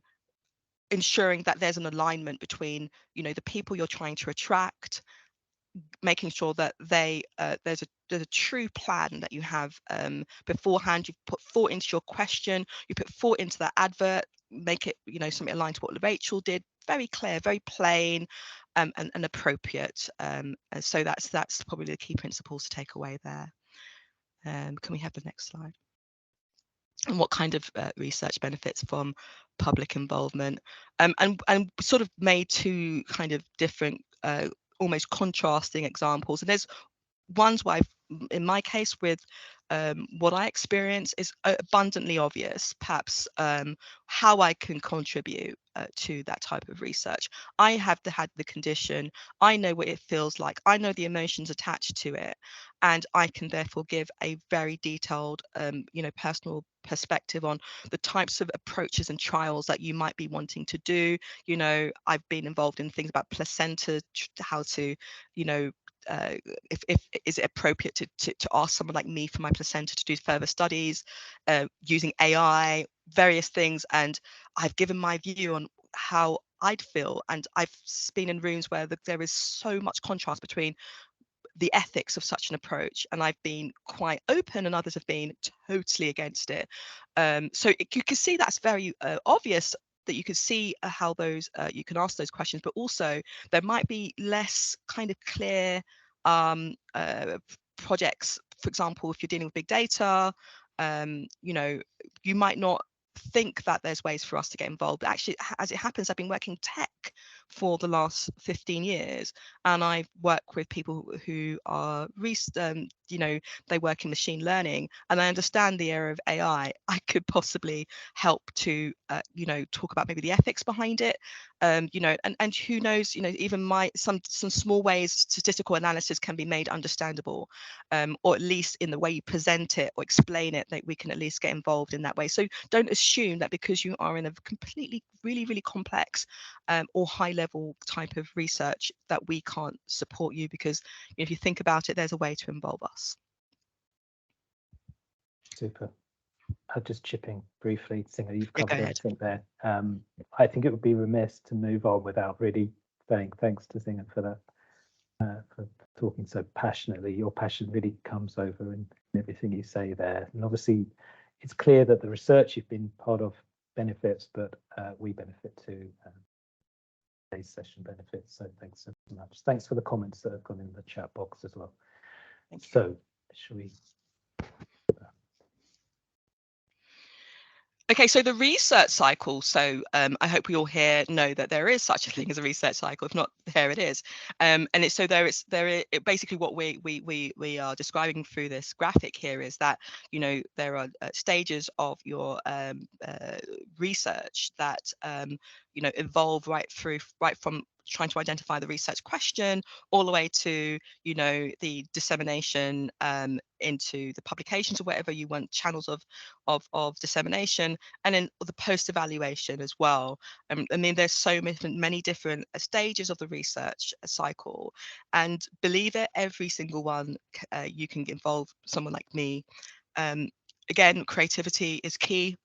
ensuring that there's an alignment between, you know, the people you're trying to attract, making sure that they there's a true plan that you have beforehand. You've put thought into your question, you put thought into that advert, make it, you know, something aligned to what Rachel did, very clear, very plain, and appropriate. And so that's probably the key principles to take away there. Can we have the next slide? And what kind of research benefits from public involvement, and sort of made two kind of different almost contrasting examples. And there's ones where in my case with what I experience is abundantly obvious, perhaps how I can contribute to that type of research. I have had the condition, I know what it feels like, I know the emotions attached to it, and I can therefore give a very detailed, you know, personal perspective on the types of approaches and trials that you might be wanting to do. You know, I've been involved in things about placenta, how to, you know, if is it appropriate to ask someone like me for my placenta to do further studies, using AI, various things. And I've given my view on how I'd feel, and I've been in rooms where there is so much contrast between the ethics of such an approach, and I've been quite open and others have been totally against it. So you can see that's very obvious, that you can see how those you can ask those questions, but also there might be less kind of clear projects. For example, if you're dealing with big data, you know, you might not think that there's ways for us to get involved. But actually, as it happens, I've been working tech for the last 15 years, and I work with people who are you know, they work in machine learning, and I understand the area of AI. I could possibly help to you know, talk about maybe the ethics behind it, you know, and who knows, you know, even some small ways statistical analysis can be made understandable, or at least in the way you present it or explain it, that we can at least get involved in that way. So don't assume that because you are in a completely really complex or high level type of research that we can't support you, because if you think about it, there's a way to involve us. Super. I'll just chip in briefly. Singer, you've covered everything there. I think it would be remiss to move on without really saying thanks to Singer for that, for talking so passionately. Your passion really comes over in everything you say there. And obviously, it's clear that the research you've been part of benefits, but we benefit too. Today's session benefits. So thanks so much. Thanks for the comments that have gone in the chat box as well. So, shall we? Okay, so the research cycle. So I hope we all here know that there is such a thing as a research cycle. If not, here it is. And it's so there is basically what we are describing through this graphic here is that, you know, there are stages of your research that you know, evolve right from trying to identify the research question all the way to, you know, the dissemination into the publications or whatever you want, channels of dissemination, and then the post evaluation as well. I mean, there's so many different stages of the research cycle, and believe it, every single one you can involve someone like me. Again, creativity is key.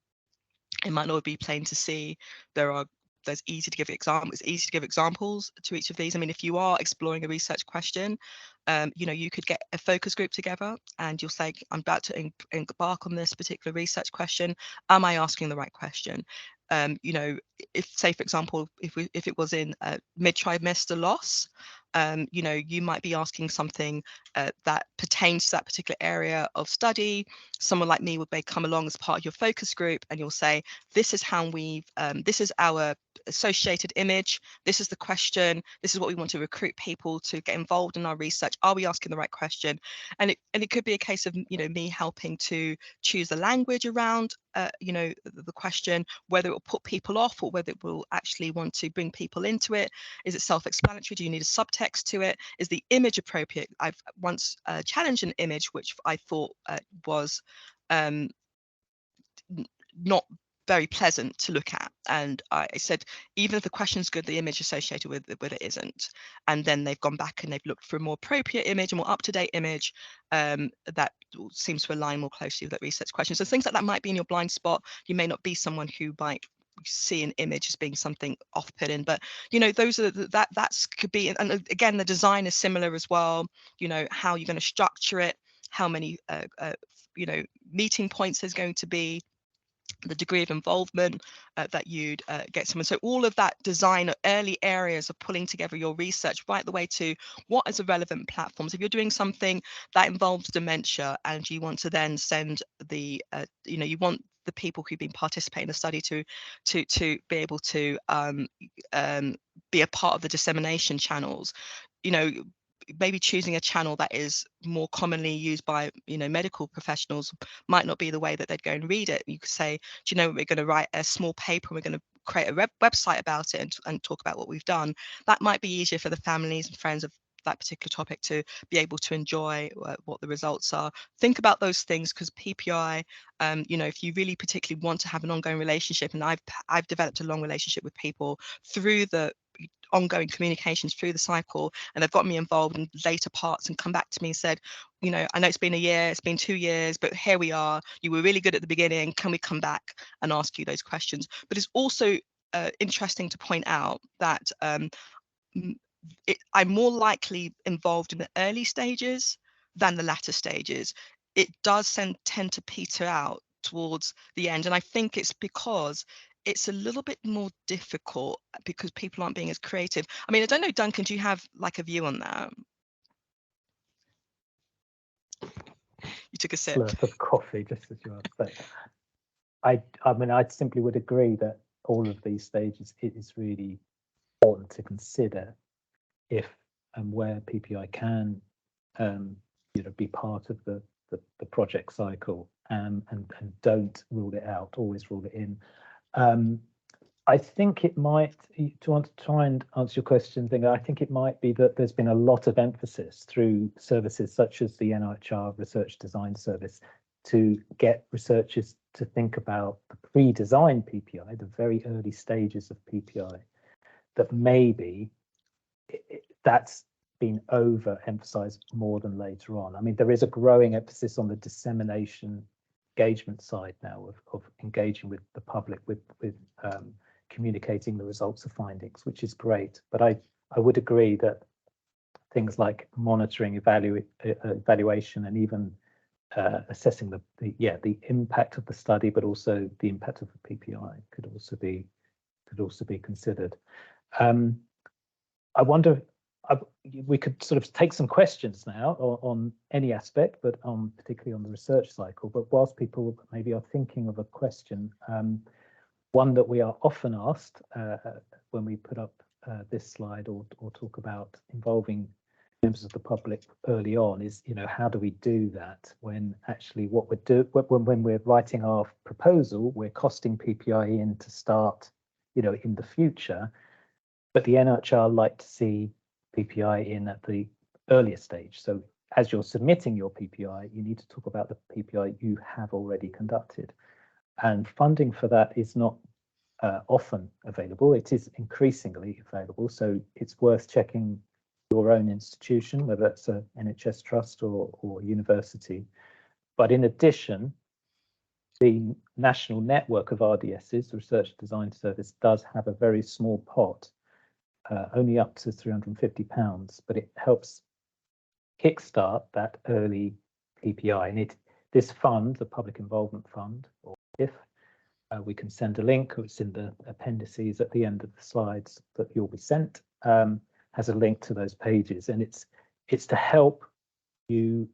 It might not be plain to see. It's easy to give examples to each of these. I mean, if you are exploring a research question, you know, you could get a focus group together and you'll say, I'm about to embark on this particular research question. Am I asking the right question? You know, if, say, for example, if it was in mid-trimester loss, you know, you might be asking something that pertains to that particular area of study. Someone like me would come along as part of your focus group, and you'll say, this is how this is our associated image, this is the question, this is what we want to recruit people to get involved in our research. Are we asking the right question? And it could be a case of, you know, me helping to choose the language around you know, the question, whether it will put people off or whether it will actually want to bring people into it. Is it self-explanatory? Do you need a subtext to it? Is the image appropriate? I've once challenged an image which I thought was not very pleasant to look at, and I said, even if the question's good, the image associated with it isn't. And then they've gone back and they've looked for a more appropriate image, a more up-to-date image that seems to align more closely with that research question. So things like that might be in your blind spot. You may not be someone who might see an image as being something off-putting, but you know, those are that's could be, and again, the design is similar as well. You know, how you're going to structure it, how many you know, meeting points there's going to be, the degree of involvement that you'd get someone. So all of that design, early areas of pulling together your research, right the way to what is a relevant platform. So if you're doing something that involves dementia and you want to then send the, you know, you want the people who've been participating in the study to be able to be a part of the dissemination channels, you know, maybe choosing a channel that is more commonly used by, you know, medical professionals might not be the way that they'd go and read it. You could say, do you know, we're going to write a small paper, we're going to create a website about it and talk about what we've done. That might be easier for the families and friends of that particular topic to be able to enjoy what the results are. Think about those things, because PPI, you know, if you really particularly want to have an ongoing relationship, and I've developed a long relationship with people through the ongoing communications through the cycle, and they've got me involved in later parts and come back to me and said, you know, I know it's been a year, it's been 2 years, but here we are, you were really good at the beginning, can we come back and ask you those questions? But it's also interesting to point out that I'm more likely involved in the early stages than the latter stages. It does tend to peter out towards the end, and I think it's because it's a little bit more difficult because people aren't being as creative. I mean, I don't know, Duncan, do you have like a view on that? You took a sip. Slurp of coffee, just as you are. I mean, I simply would agree that all of these stages, it is really important to consider if and where PPI can, you know, be part of the project cycle, and don't rule it out. Always rule it in. I think it might, to try and answer your question, I think it might be that there's been a lot of emphasis through services such as the NIHR Research Design Service to get researchers to think about the pre-designed PPI, the very early stages of PPI, that maybe that's been overemphasized more than later on. I mean, there is a growing emphasis on the dissemination engagement side now of engaging with the public, with communicating the results of findings, which is great. But I would agree that things like monitoring, evaluation, and even assessing the impact of the study, but also the impact of the PPI could also be considered. I wonder, we could sort of take some questions now on any aspect, but particularly on the research cycle. But whilst people maybe are thinking of a question, one that we are often asked when we put up this slide or talk about involving members of the public early on is, you know, how do we do that when actually what we're doing, when we're writing our proposal, we're costing PPI in to start, you know, in the future, but the NIHR like to see PPI in at the earlier stage. So as you're submitting your PPI, you need to talk about the PPI you have already conducted. And funding for that is not often available. It is increasingly available. So it's worth checking your own institution, whether it's a NHS trust or university. But in addition, the national network of RDSs, the Research Design Service, does have a very small pot, only up to £350, but it helps kickstart that early PPI. And this fund, the Public Involvement Fund, or PIF, we can send a link, it's in the appendices at the end of the slides that you'll be sent, has a link to those pages, and it's to help you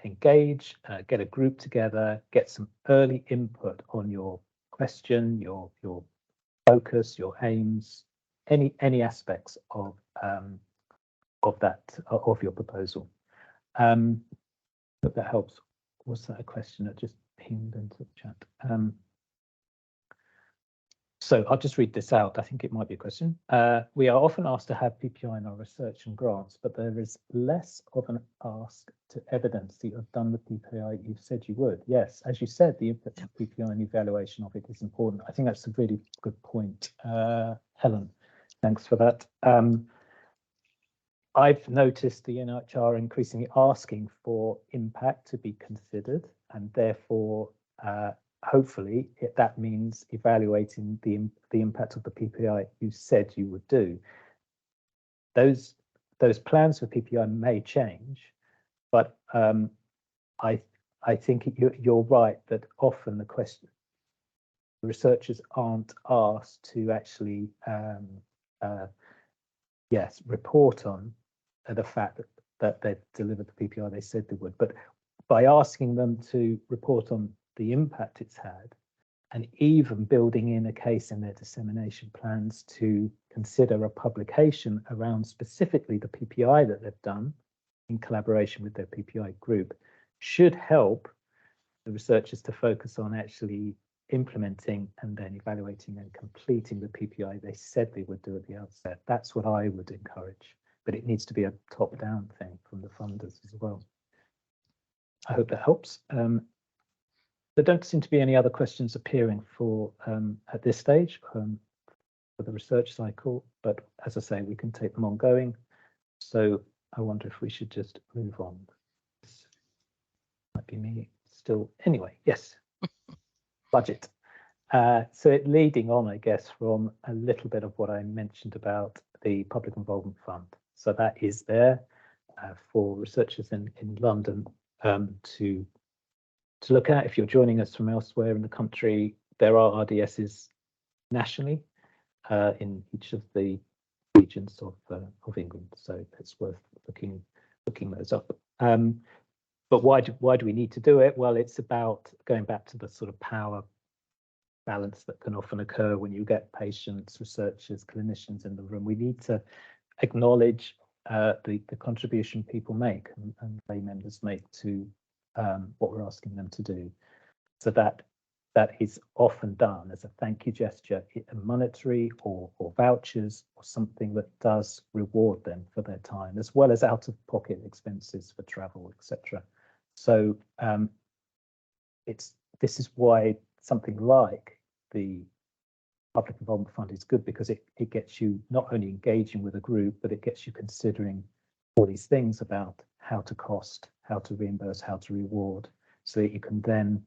engage, get a group together, get some early input on your question, your focus, your aims, any aspects of your proposal. Hope that helps. Was that a question that just pinged into the chat? So I'll just read this out. I think it might be a question. We are often asked to have PPI in our research and grants, but there is less of an ask to evidence that you have done the PPI you've said you would. Yes, as you said, the impact of PPI and evaluation of it is important. I think that's a really good point. Helen, thanks for that. I've noticed the NIHR increasingly asking for impact to be considered, and therefore hopefully that means evaluating the impact of the PPI you said you would do. Those plans for PPI may change, but I think you're right that often the researchers aren't asked to actually report on the fact that they've delivered the PPI they said they would, but by asking them to report on the impact it's had, and even building in a case in their dissemination plans to consider a publication around specifically the PPI that they've done in collaboration with their PPI group, should help the researchers to focus on actually implementing and then evaluating and completing the PPI they said they would do at the outset. That's what I would encourage, but it needs to be a top-down thing from the funders as well. I hope that helps. There don't seem to be any other questions appearing for at this stage for the research cycle, but as I say, we can take them ongoing. So I wonder if we should just move on. This might be me still. Anyway, yes, budget. So it leading on, I guess, from a little bit of what I mentioned about the Public Involvement Fund. So that is there for researchers in London to look at. If you're joining us from elsewhere in the country, there are RDSs nationally in each of the regions of England. So it's worth looking those up. But why do we need to do it? Well, it's about going back to the sort of power balance that can often occur when you get patients, researchers, clinicians in the room. We need to acknowledge the contribution people make and lay members make to what we're asking them to do. So that is often done as a thank you gesture, monetary or vouchers or something that does reward them for their time, as well as out-of-pocket expenses for travel, etc. So this is why something like the Public Involvement Fund is good, because it gets you not only engaging with a group, but it gets you considering all these things about how to cost, how to reimburse, how to reward, so that you can then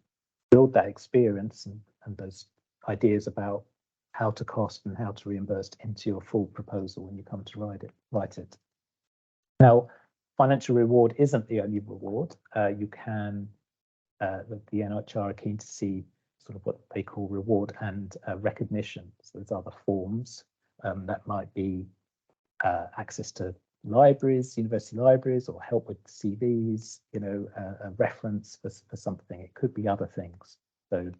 build that experience and those ideas about how to cost and how to reimburse into your full proposal when you come to write it. Now, financial reward isn't the only reward. You can, the NHR are keen to see sort of what they call reward and recognition. So there's other forms that might be access to libraries, university libraries, or help with CVs, a reference for something. It could be other things. So,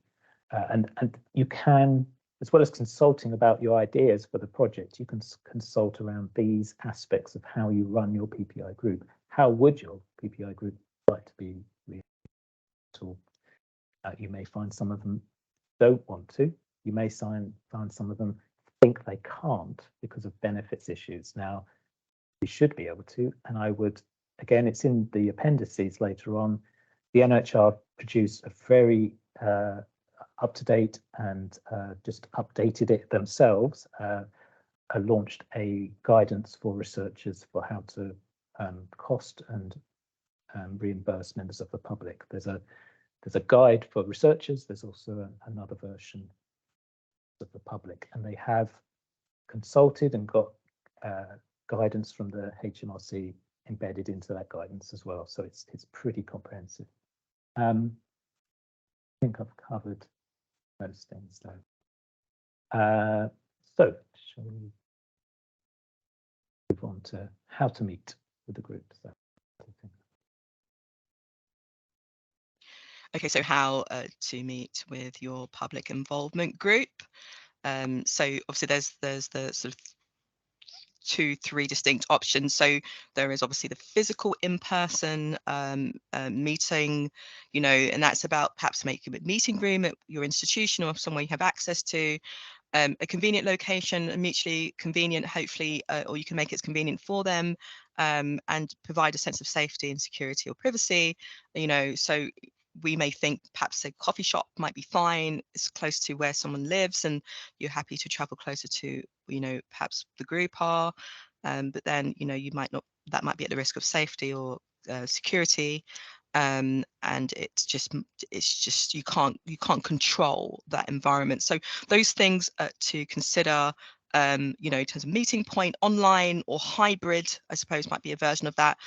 and you can, as well as consulting about your ideas for the project, you can consult around these aspects of how you run your PPI group. How would your PPI group like to be tool? You may find some of them don't want to. You may find some of them think they can't because of benefits issues. Now, we should be able to, and I would, again, it's in the appendices later on. The NHR produced a very up-to-date and just updated it themselves, launched a guidance for researchers for how to cost and reimburse members of the public. There's a guide for researchers. There's also another version of the public, and they have consulted and got guidance from the HMRC embedded into that guidance as well. So it's pretty comprehensive. I think I've covered most things though. So shall we move on to how to meet with the group? So, okay, so how to meet with your public involvement group. So obviously there's the sort of 2-3 distinct options. So there is obviously the physical in-person meeting, and that's about perhaps making a meeting room at your institution or somewhere you have access to, a convenient location, a mutually convenient, hopefully, or you can make it convenient for them, and provide a sense of safety and security or privacy. So we may think perhaps a coffee shop might be fine. It's close to where someone lives, and you're happy to travel closer to, perhaps the group are. But then, you might not. That might be at the risk of safety or security. and it's just you can't control that environment. So those things to consider, you know, in terms of meeting point, online or hybrid, I suppose might be a version of that,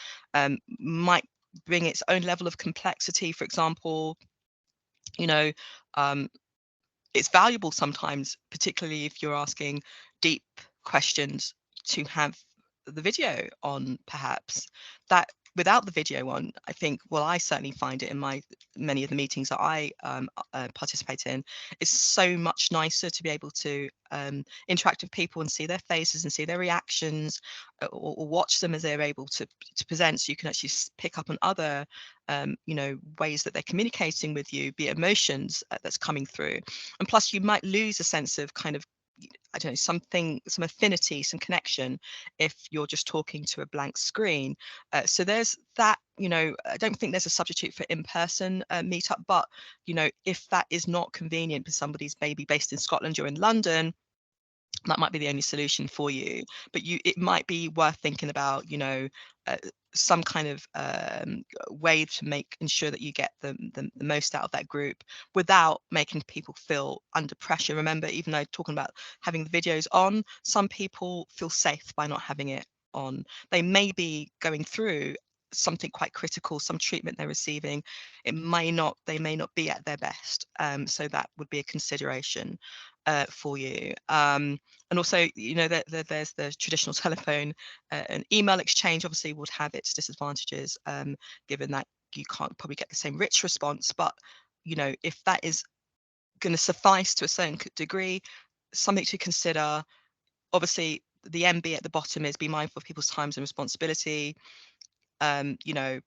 might bring its own level of complexity. For example, you know, it's valuable sometimes, particularly if you're asking deep questions, to have the video on, perhaps. That without the video on, I think, well, I certainly find it in many of the meetings that I participate in, it's so much nicer to be able to interact with people and see their faces and see their reactions, or watch them as they're able to present, so you can actually pick up on other you know, ways that they're communicating with you, be it emotions that's coming through. And plus you might lose a sense of kind of, I don't know, some affinity, some connection, if you're just talking to a blank screen. So there's that, you know, I don't think there's a substitute for in-person meetup, but, you know, if that is not convenient for somebody's maybe based in Scotland or in London, that might be the only solution for you. But it might be worth thinking about, you know, some kind of way to ensure that you get the most out of that group without making people feel under pressure. Remember, even though talking about having the videos on, some people feel safe by not having it on. They may be going through something quite critical, some treatment they're receiving. They may not be at their best. So that would be a consideration for you. And also, you know, there's the traditional telephone and email exchange obviously would have its disadvantages, given that you can't probably get the same rich response. But, you know, if that is going to suffice to a certain degree, something to consider. Obviously, the MB at the bottom is be mindful of people's times and responsibility. You know,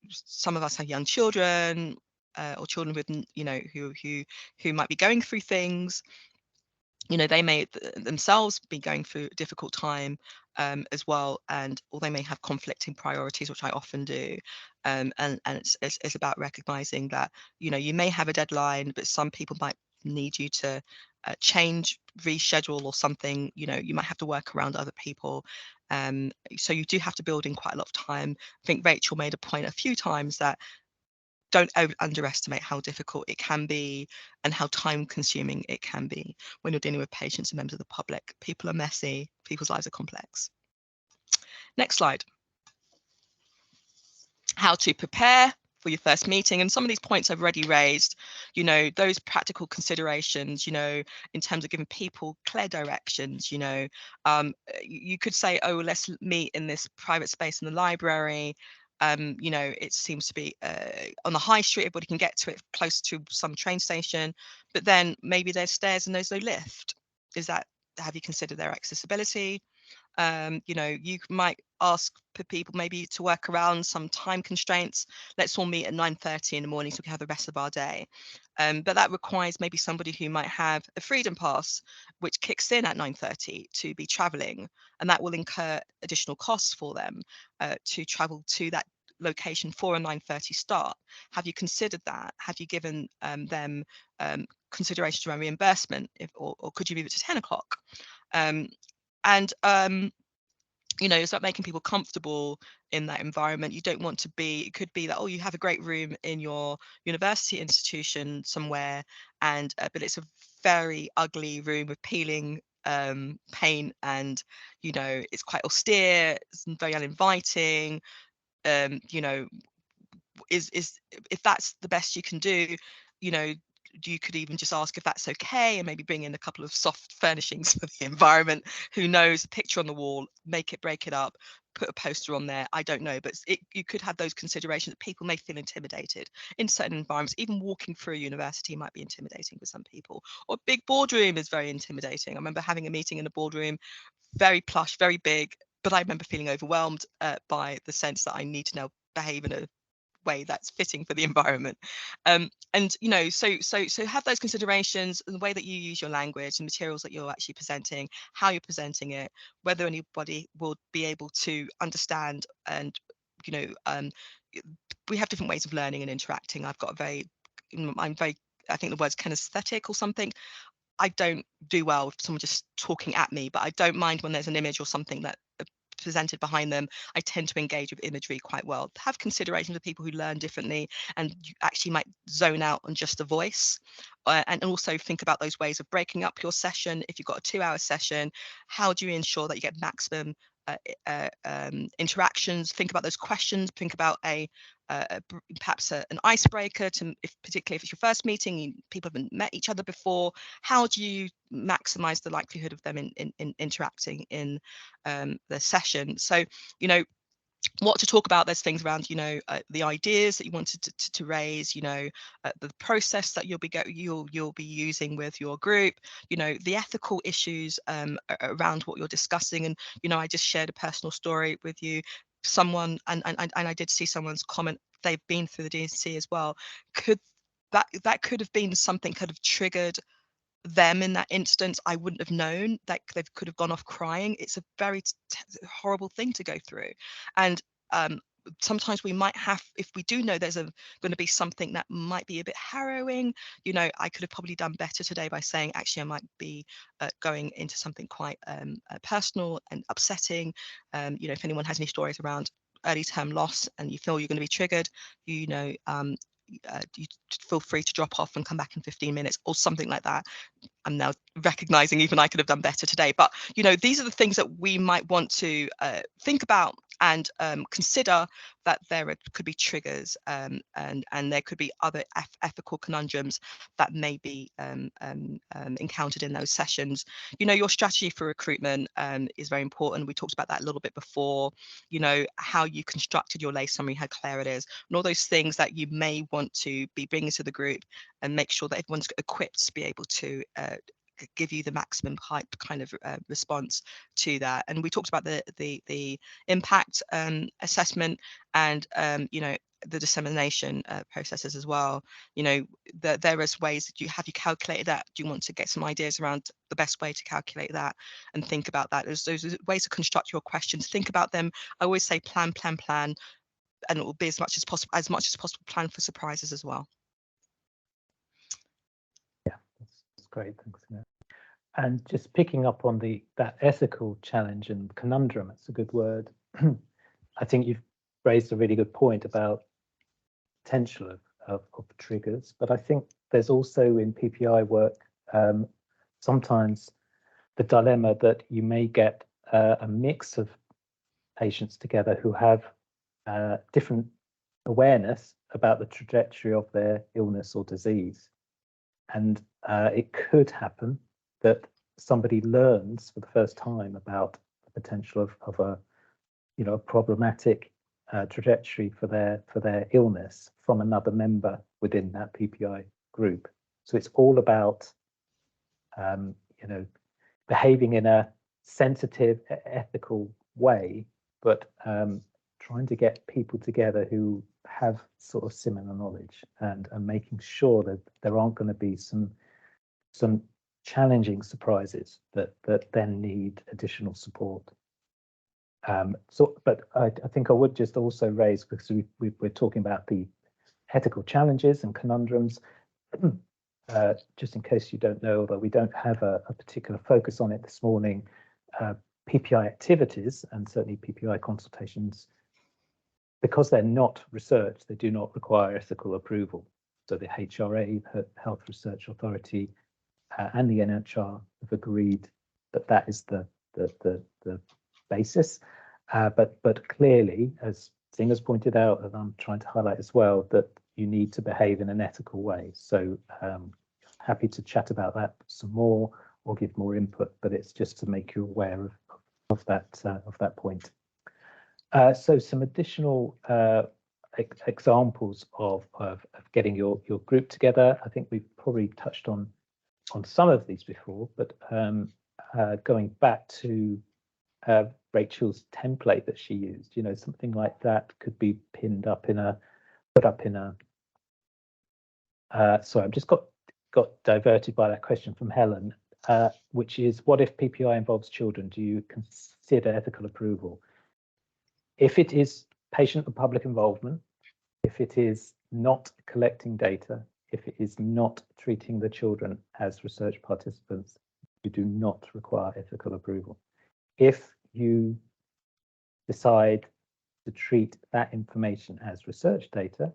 some of us have young children, or children with, you know, who might be going through things. You know, they may themselves be going through a difficult time as well, or they may have conflicting priorities, which I often do. And it's about recognizing that, you know, you may have a deadline, but some people might need you to change, reschedule or something. You know, you might have to work around other people. So you do have to build in quite a lot of time. I think Rachel made a point a few times that don't underestimate how difficult it can be and how time consuming it can be when you're dealing with patients and members of the public. People are messy, people's lives are complex. Next slide. How to prepare for your first meeting. And some of these points I've already raised, you know, those practical considerations, you know, in terms of giving people clear directions. You know, you could say, oh, let's meet in this private space in the library. You know, it seems to be on the high street, everybody can get to it close to some train station, but then maybe there's stairs and there's no lift. Have you considered their accessibility? You know, you might ask for people maybe to work around some time constraints. Let's all meet at 9:30 in the morning so we can have the rest of our day. But that requires maybe somebody who might have a freedom pass, which kicks in at 9:30 to be traveling, and that will incur additional costs for them to travel to that location for a 9:30 start. Have you considered that? Have you given them consideration around reimbursement, or could you move it to 10 o'clock? You know, it's about making people comfortable in that environment. You don't want to be, it could be that, oh, you have a great room in your university institution somewhere, and but it's a very ugly room with peeling paint, and, you know, it's quite austere, it's very uninviting. You know, is if that's the best you can do, you know, you could even just ask if that's okay, and maybe bring in a couple of soft furnishings for the environment. Who knows? A picture on the wall, break it up, put a poster on there. I don't know, but you could have those considerations that people may feel intimidated in certain environments. Even walking through a university might be intimidating for some people, or a big boardroom is very intimidating. I remember having a meeting in a boardroom, very plush, very big, but I remember feeling overwhelmed by the sense that I need to now behave in a way that's fitting for the environment. And, you know, so have those considerations, and the way that you use your language, the materials that you're actually presenting, how you're presenting it, whether anybody will be able to understand. And, you know, we have different ways of learning and interacting. I think the word's kinesthetic or something. I don't do well with someone just talking at me, but I don't mind when there's an image or something that presented behind them, I tend to engage with imagery quite well. Have consideration for people who learn differently, and you actually might zone out on just the voice. And also think about those ways of breaking up your session. If you've got a 2-hour session, how do you ensure that you get maximum interactions? Think about those questions. Think about perhaps an icebreaker particularly if it's your first meeting, people haven't met each other before. How do you maximize the likelihood of them in interacting in the session? So, you know, what to talk about. There's things around, you know, the ideas that you wanted to raise, you know, the process that you'll be using with your group, you know, the ethical issues around what you're discussing. And, you know, I just shared a personal story with you. Someone, and I did see someone's comment, they've been through the DNC as well. That could have been something could have triggered them in that instance. I wouldn't have known that they could have gone off crying. It's a very horrible thing to go through. And sometimes we might have, if we do know there's going to be something that might be a bit harrowing, you know, I could have probably done better today by saying, actually, I might be going into something quite personal and upsetting. You know, if anyone has any stories around early term loss and you feel you're going to be triggered, you know, you feel free to drop off and come back in 15 minutes or something like that. I'm now recognizing even I could have done better today. But, you know, these are the things that we might want to think about and consider, that there could be triggers and there could be other ethical conundrums that may be encountered in those sessions. You know, your strategy for recruitment is very important. We talked about that a little bit before. You know, how you constructed your lay summary, how clear it is, and all those things that you may want to be bringing to the group, and make sure that everyone's equipped to be able to give you the maximum kind of response to that. And we talked about the impact assessment and you know, the dissemination processes as well. You know, there is ways that you calculated that. Do you want to get some ideas around the best way to calculate that and think about that? There's those ways to construct your questions. Think about them. I always say plan, and it will be as much as possible plan for surprises as well. That's great, thanks. And just picking up on that ethical challenge and conundrum, it's a good word. I think you've raised a really good point about potential of triggers, but I think there's also in PPI work sometimes the dilemma that you may get a mix of patients together who have different awareness about the trajectory of their illness or disease. And it could happen that somebody learns for the first time about the potential of a, you know, a problematic trajectory for their illness from another member within that PPI group. So it's all about, you know, behaving in a sensitive, ethical way, but trying to get people together who have sort of similar knowledge and making sure that there aren't going to be some challenging surprises that then need additional support. But I think I would just also raise, because we're talking about the ethical challenges and conundrums, just in case you don't know, although we don't have a particular focus on it this morning, PPI activities and certainly PPI consultations, because they're not research, they do not require ethical approval. So the HRA, Health Research Authority, and the NHR have agreed that that is the basis. But clearly, as Zinger's pointed out, and I'm trying to highlight as well, that you need to behave in an ethical way. So happy to chat about that some more or give more input, but it's just to make you aware of that point. So some additional examples of getting your group together. I think we've probably touched on some of these before, but going back to Rachel's template that she used, you know, something like that could be put up in a. Sorry, I've just got diverted by that question from Helen, which is, what if PPI involves children? Do you consider ethical approval? If it is patient or public involvement, if it is not collecting data, if it is not treating the children as research participants, you do not require ethical approval. If you decide to treat that information as research data,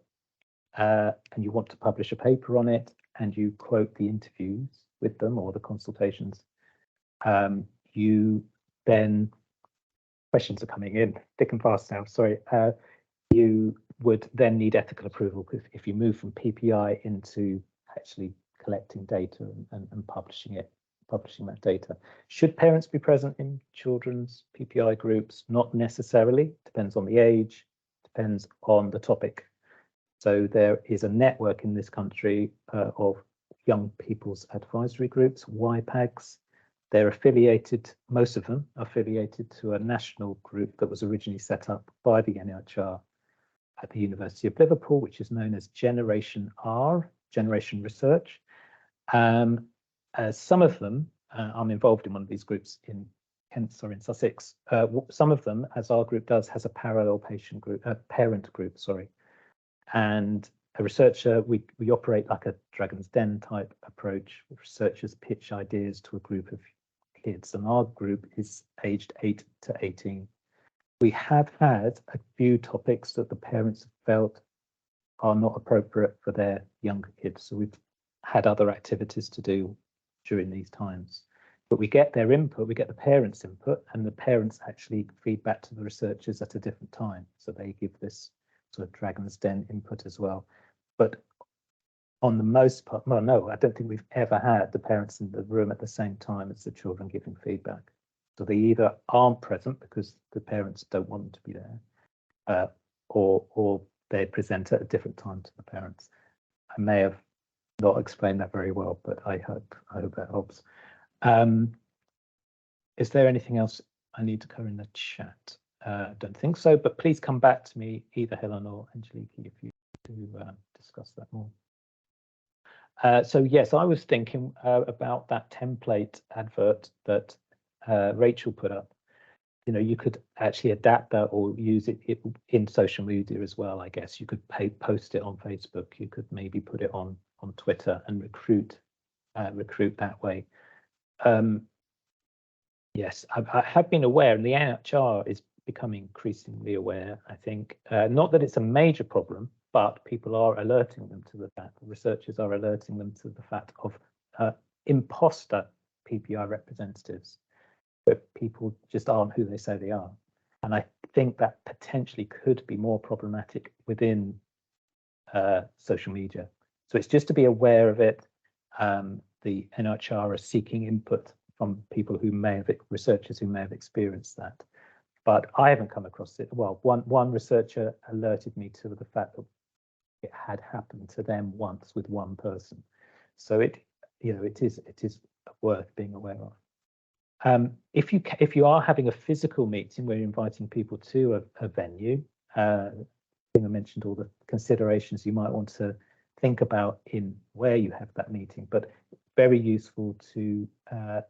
and you want to publish a paper on it, and you quote the interviews with them or the consultations, you then, questions are coming in thick and fast now, sorry. You would then need ethical approval if you move from PPI into actually collecting data and publishing that data. Should parents be present in children's PPI groups? Not necessarily, depends on the age, depends on the topic. So there is a network in this country of young people's advisory groups, YPAGs. They're affiliated, most of them are affiliated to a national group that was originally set up by the NIHR at the University of Liverpool, which is known as Generation R, Generation Research. Some of them, I'm involved in one of these groups in Kent or in Sussex. Some of them, as our group does, has a parallel parent group, sorry. And a researcher, we operate like a Dragon's Den type approach. Researchers pitch ideas to a group of kids, and our group is aged 8 to 18. We have had a few topics that the parents have felt are not appropriate for their younger kids. So we've had other activities to do during these times. But we get their input, we get the parents' input, and the parents actually feed back to the researchers at a different time. So they give this sort of Dragon's Den input as well. But on the most part, well, no, I don't think we've ever had the parents in the room at the same time as the children giving feedback. So they either aren't present because the parents don't want them to be there, or they present at a different time to the parents. I may have not explained that very well, but I hope that helps. Is there anything else I need to cover in the chat? I don't think so, but please come back to me, either Helen or Angeliki, if you do discuss that more. So yes, I was thinking about that template advert that Rachel put up. You know, you could actually adapt that or use it in social media as well, I guess. You could post it on Facebook. You could maybe put it on Twitter and recruit that way. Yes, I have been aware, and the NHR is becoming increasingly aware, I think. Not that it's a major problem, but people are alerting them to the fact, researchers are alerting them to the fact of imposter PPI representatives, where people just aren't who they say they are. And I think that potentially could be more problematic within social media. So it's just to be aware of it. The NHR are seeking input from people who may have, researchers who may have experienced that. But I haven't come across it. Well, one researcher alerted me to the fact that it had happened to them once with one person. So it is worth being aware of. If you are having a physical meeting where you're inviting people to a venue, I think I mentioned all the considerations you might want to think about in where you have that meeting, but very useful to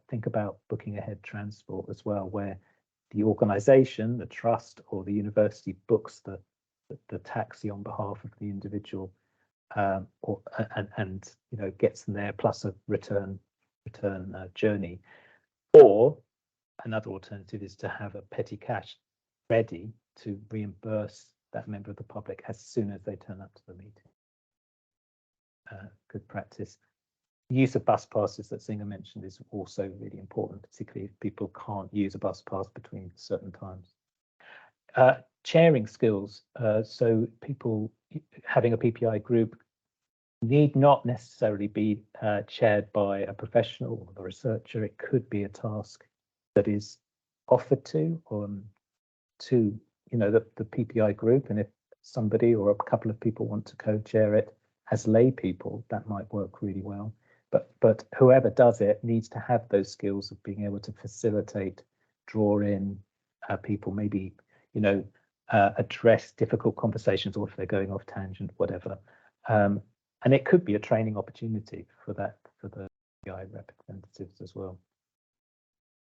think about booking ahead transport as well, where the organisation, the trust or the university books the taxi on behalf of the individual, and you know, gets them there plus a return journey. Or another alternative is to have a petty cash ready to reimburse that member of the public as soon as they turn up to the meeting. Good practice. The use of bus passes that Singer mentioned is also really important, particularly if people can't use a bus pass between certain times. Chairing skills. So people having a PPI group need not necessarily be chaired by a professional or a researcher. It could be a task that is offered to you know, the PPI group, and if somebody or a couple of people want to co-chair it as lay people, that might work really well. But whoever does it needs to have those skills of being able to facilitate, draw in people, maybe, you know, address difficult conversations, or if they're going off tangent, whatever. And it could be a training opportunity for the PPI representatives as well.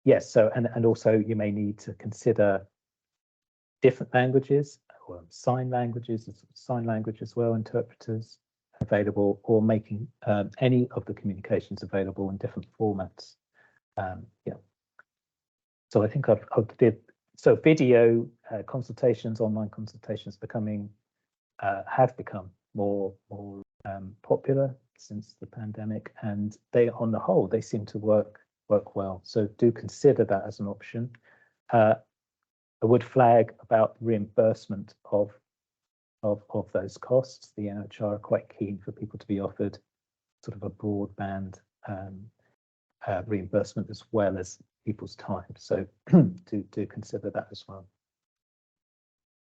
Yes, so and also you may need to consider different languages, or sign language as well, interpreters available, or making any of the communications available in different formats. Yeah. So I think I've So video consultations, online consultations have become more popular since the pandemic, and they, on the whole, they seem to work well. So do consider that as an option. I would flag about reimbursement of those costs. The NHR are quite keen for people to be offered sort of a broadband reimbursement as well as people's time. So do consider that as well.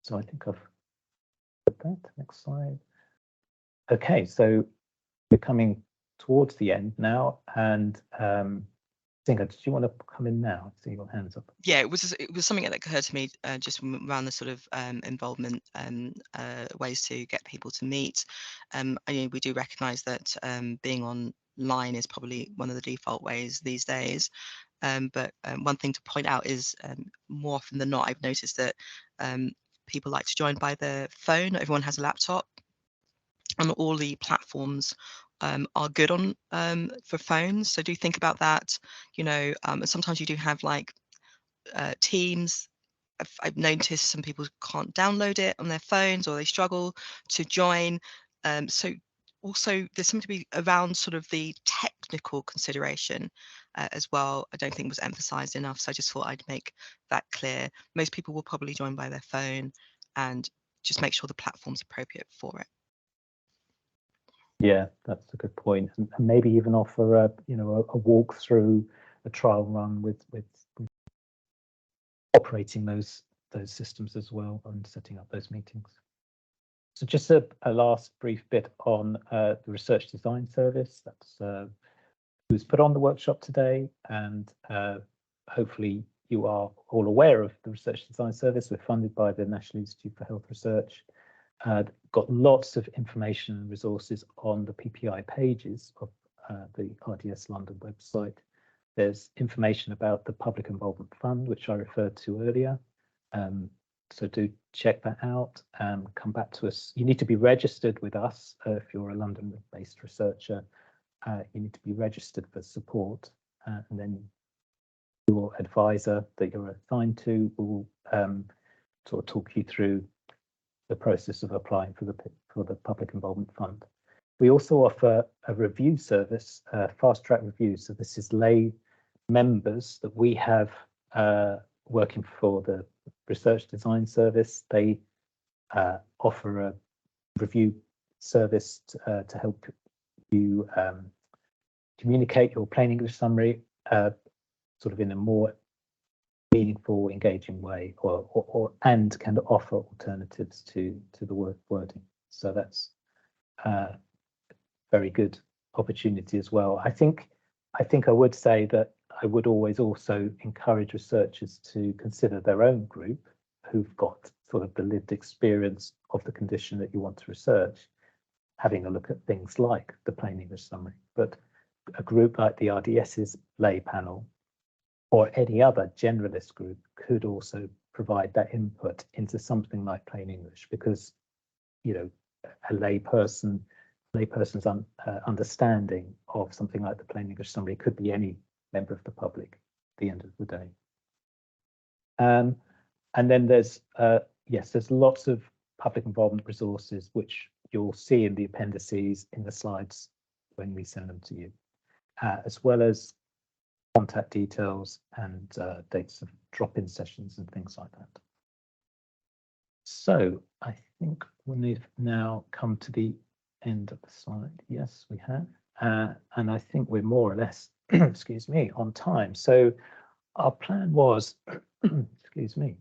So I think I've put that. Next slide. Okay, so we're coming towards the end now, and Singer, did you want to come in now? I see your hands up. Yeah, it was something that occurred to me just around the sort of involvement ways to get people to meet. We do recognise that being online is probably one of the default ways these days. But one thing to point out is more often than not, I've noticed that people like to join by their phone. Not everyone has a laptop, and all the platforms are good on for phones. So do think about that. Sometimes you do have like Teams. I've noticed some people can't download it on their phones, or they struggle to join. So also there's something to be around sort of the technical consideration as well. I don't think was emphasized enough, so I just thought I'd make that clear. Most people will probably join by their phone, and just make sure the platform's appropriate for it. Yeah, that's a good point, and maybe even offer a walkthrough, a trial run with operating those systems as well and setting up those meetings. So just a last brief bit on the research design service. That's who's put on the workshop today, and hopefully you are all aware of the research design service. We're funded by the National Institute for Health Research. Got lots of information and resources on the PPI pages of the RDS London website. There's information about the Public Involvement Fund, which I referred to earlier. So do check that out and come back to us. You need to be registered with us if you're a London-based researcher. You need to be registered for support, and then your advisor that you're assigned to will sort of talk you through the process of applying for the Public Involvement Fund. We also offer a review service, fast track review. So this is lay members that we have working for the research design service. They offer a review service to help you communicate your plain English summary sort of in a more meaningful, engaging way, and can offer alternatives to the wording. So that's a very good opportunity as well. I think I would say that I would always also encourage researchers to consider their own group who've got sort of the lived experience of the condition that you want to research, having a look at things like the plain English summary. But a group like the RDS's lay panel or any other generalist group could also provide that input into something like plain English, because a layperson's understanding of something like the plain English summary could be any member of the public at the end of the day. And then there's lots of public involvement resources which you'll see in the appendices in the slides when we send them to you, as well as contact details and dates of drop-in sessions and things like that. So I think we've now come to the end of the slide. Yes, we have. And I think we're more or less, excuse me, on time. So our plan was, excuse me,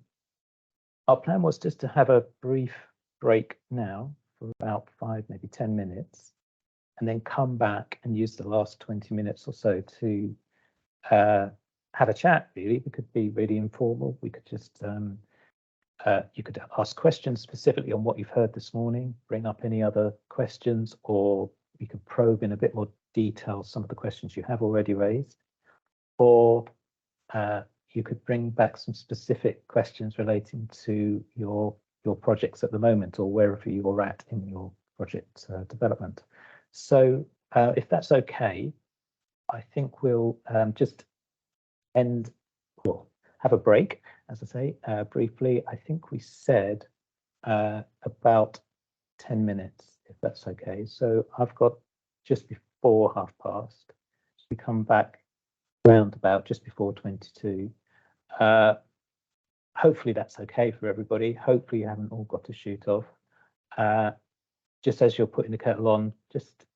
our plan was just to have a brief break now for about 5, maybe 10 minutes, and then come back and use the last 20 minutes or so to have a chat. Really, it could be really informal. We could just you could ask questions specifically on what you've heard this morning, bring up any other questions, or you could probe in a bit more detail some of the questions you have already raised, or you could bring back some specific questions relating to your projects at the moment, or wherever you're at in your project development. So if that's okay, I think we'll just have a break, as I say, briefly, I think we said about 10 minutes, if that's okay. So I've got just before past. So we come back round about just before 22. Hopefully that's okay for everybody. Hopefully you haven't all got to shoot off. Just as you're putting the kettle on, just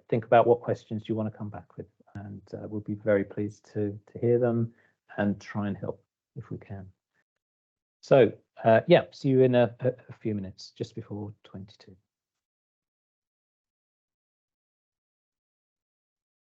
think about what questions you want to come back with, and we'll be very pleased to hear them and try and help if we can. So see you in a few minutes, just before 22.